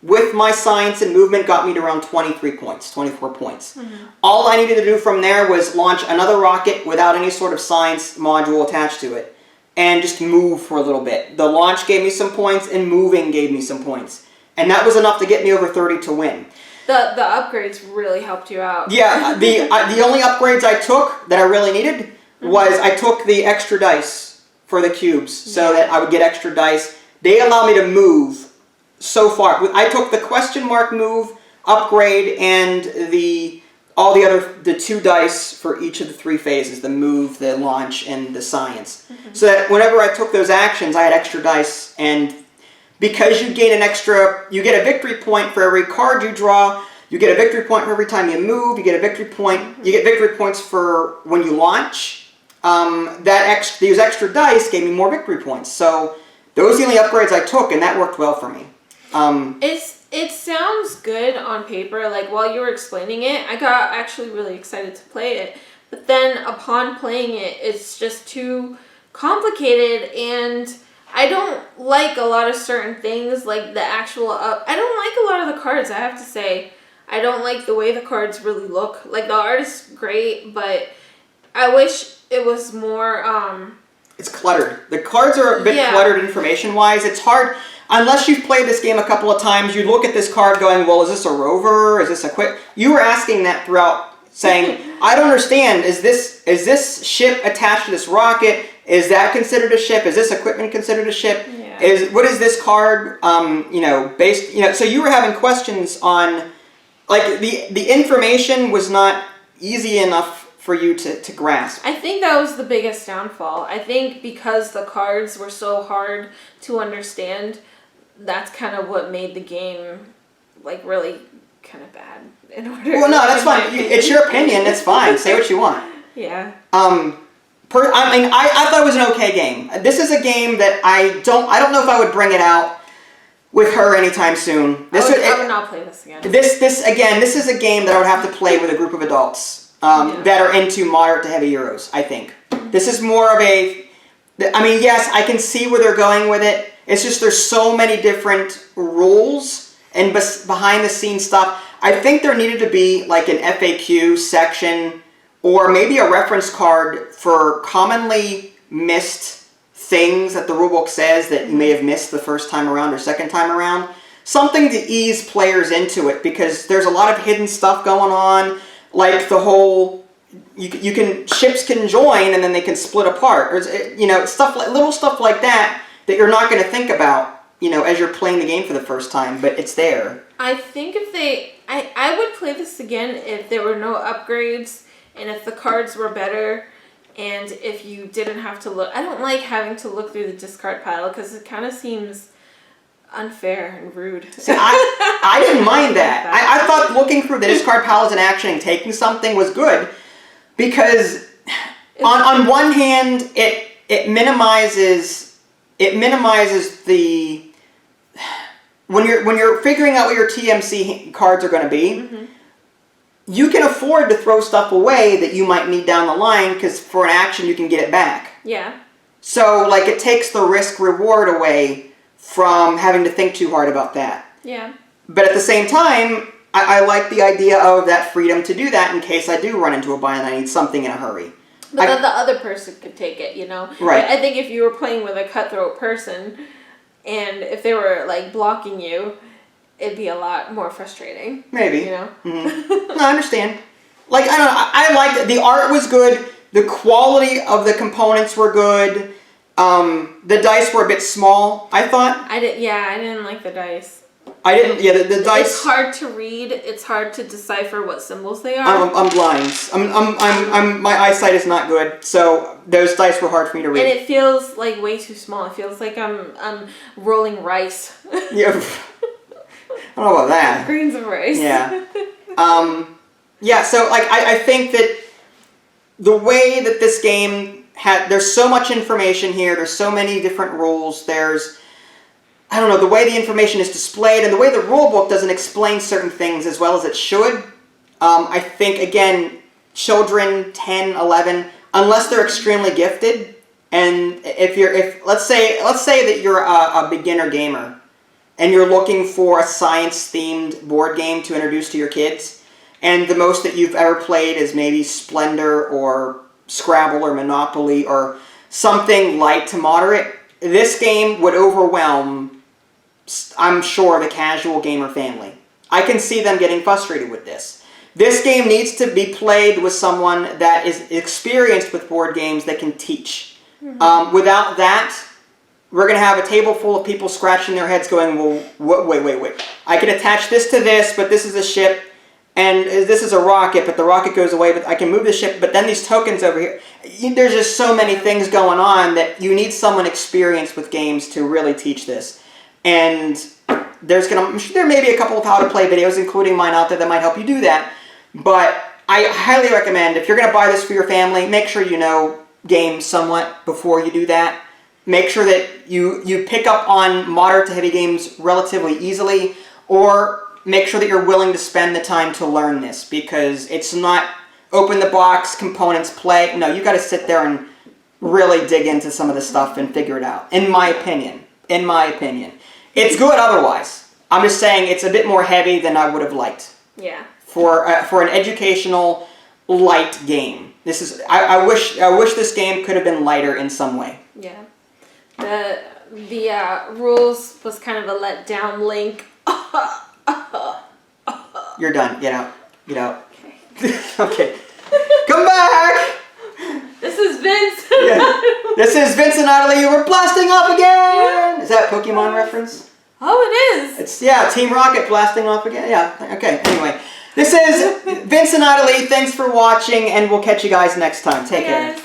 S1: with my science and movement got me to around 23 points, 24 points. All I needed to do from there was launch another rocket without any sort of science module attached to it and just move for a little bit. The launch gave me some points and moving gave me some points. And that was enough to get me over 30 to win.
S2: The upgrades really helped you out.
S1: Yeah, the only upgrades I took that I really needed was I took the extra dice for the cubes so that I would get extra dice. They allow me to move so far. I took the question mark move, upgrade, and the 2 dice for each of the 3 phases, the move, the launch, and the science. So that whenever I took those actions, I had extra dice, and because you gain you get a victory point for every card you draw, you get a victory point for every time you move, you get a victory point, you get victory points for when you launch. These extra dice gave me more victory points. So those are the only upgrades I took, and that worked well for me.
S2: It sounds good on paper. Like, while you were explaining it, I got actually really excited to play it. But then upon playing it, it's just too complicated, and I don't like a lot of certain things, like the actual I don't like a lot of the cards, I have to say. I don't like the way the cards really look. Like, the art is great, but I wish it was more,
S1: It's cluttered. The cards are a bit cluttered information-wise. It's hard, unless you've played this game a couple of times, you look at this card going, well, is this a rover? Is this a quick? You were asking that throughout, saying, I don't understand. Is this ship attached to this rocket? Is that considered a ship? Is this equipment considered a ship?
S2: Yeah.
S1: What is this card, so you were having questions on, like, the information was not easy enough for you to grasp.
S2: I think that was the biggest downfall. I think because the cards were so hard to understand, that's kind of what made the game, like, really kind of bad.
S1: Well, no, that's fine. It's your opinion. It's fine. Say what you want.
S2: Yeah.
S1: I thought it was an okay game. This is a game that I don't know if I would bring it out with her anytime soon.
S2: I would not play this again.
S1: This is a game that I would have to play with a group of adults that are into moderate to heavy Euros, I think. This is more of yes, I can see where they're going with it. It's just there's so many different rules and behind-the-scenes stuff. I think there needed to be like an FAQ section or maybe a reference card for commonly missed things that the rulebook says that you may have missed the first time around or second time around. Something to ease players into it, because there's a lot of hidden stuff going on, like the whole ships can join and then they can split apart, or little stuff like that you're not going to think about, as you're playing the game for the first time, but it's there.
S2: I think I would play this again if there were no upgrades and if the cards were better and if you didn't have to look. I don't like having to look through the discard pile because it kind of seems unfair and rude.
S1: See, I didn't mind that. I thought looking through the discard piles in action and taking something was good because on one hand it minimizes the when you're figuring out what your TMC cards are going to be, you can afford to throw stuff away that you might need down the line because for an action you can get it back.
S2: Yeah.
S1: So like it takes the risk reward away from having to think too hard about that.
S2: Yeah.
S1: But at the same time, I like the idea of that freedom to do that in case I do run into a bind and I need something in a hurry.
S2: But then the other person could take it, you know?
S1: Right.
S2: I think if you were playing with a cutthroat person, and if they were, like, blocking you, it'd be a lot more frustrating.
S1: Maybe.
S2: You know?
S1: Mm-hmm. No, I understand. Like, I don't know, I liked it. The art was good. The quality of the components were good. The dice were a bit small, I thought.
S2: I didn't like the dice.
S1: The dice.
S2: It's hard to read. It's hard to decipher what symbols they are.
S1: I'm blind. My eyesight is not good, so those dice were hard for me to read.
S2: And it feels like way too small. It feels like I'm rolling rice.
S1: Yeah. I don't know about that.
S2: Grains of rice.
S1: Yeah. Yeah, so like I think that the way that this game there's so much information here, there's so many different rules, I don't know, the way the information is displayed and the way the rule book doesn't explain certain things as well as it should. I think, again, children 10, 11, unless they're extremely gifted, and let's say that you're a beginner gamer and you're looking for a science-themed board game to introduce to your kids, and the most that you've ever played is maybe Splendor or Scrabble or Monopoly or something light to moderate, this game would overwhelm, I'm sure, the casual gamer family. I can see them getting frustrated with this. This game needs to be played with someone that is experienced with board games that can teach. Mm-hmm. Without that, we're going to have a table full of people scratching their heads going, well, wait. I can attach this to this, but this is a ship, and this is a rocket, but the rocket goes away, but I can move the ship, but then these tokens over here. There's just so many things going on that you need someone experienced with games to really teach this. And there may be a couple of how-to-play videos, including mine out there, that might help you do that. But I highly recommend, if you're going to buy this for your family, make sure you know games somewhat before you do that. Make sure that you pick up on moderate to heavy games relatively easily, or make sure that you're willing to spend the time to learn this, because it's not open the box, components, play. No, you got to sit there and really dig into some of the stuff and figure it out, in my opinion. It's good otherwise. I'm just saying it's a bit more heavy than I would have liked.
S2: Yeah.
S1: For an educational, light game. I wish this game could have been lighter in some way.
S2: Yeah. The rules was kind of a letdown. Link.
S1: You're done. Get out. Okay. Okay. Come back!
S2: This is Vince.
S1: Yeah. This is Vince and Natalie. We're blasting off again! Is that a Pokemon reference?
S2: Oh, it is.
S1: It's Team Rocket blasting off again. Yeah. Okay. Anyway. This is Vince and Natalie. Thanks for watching, and we'll catch you guys next time. Take care.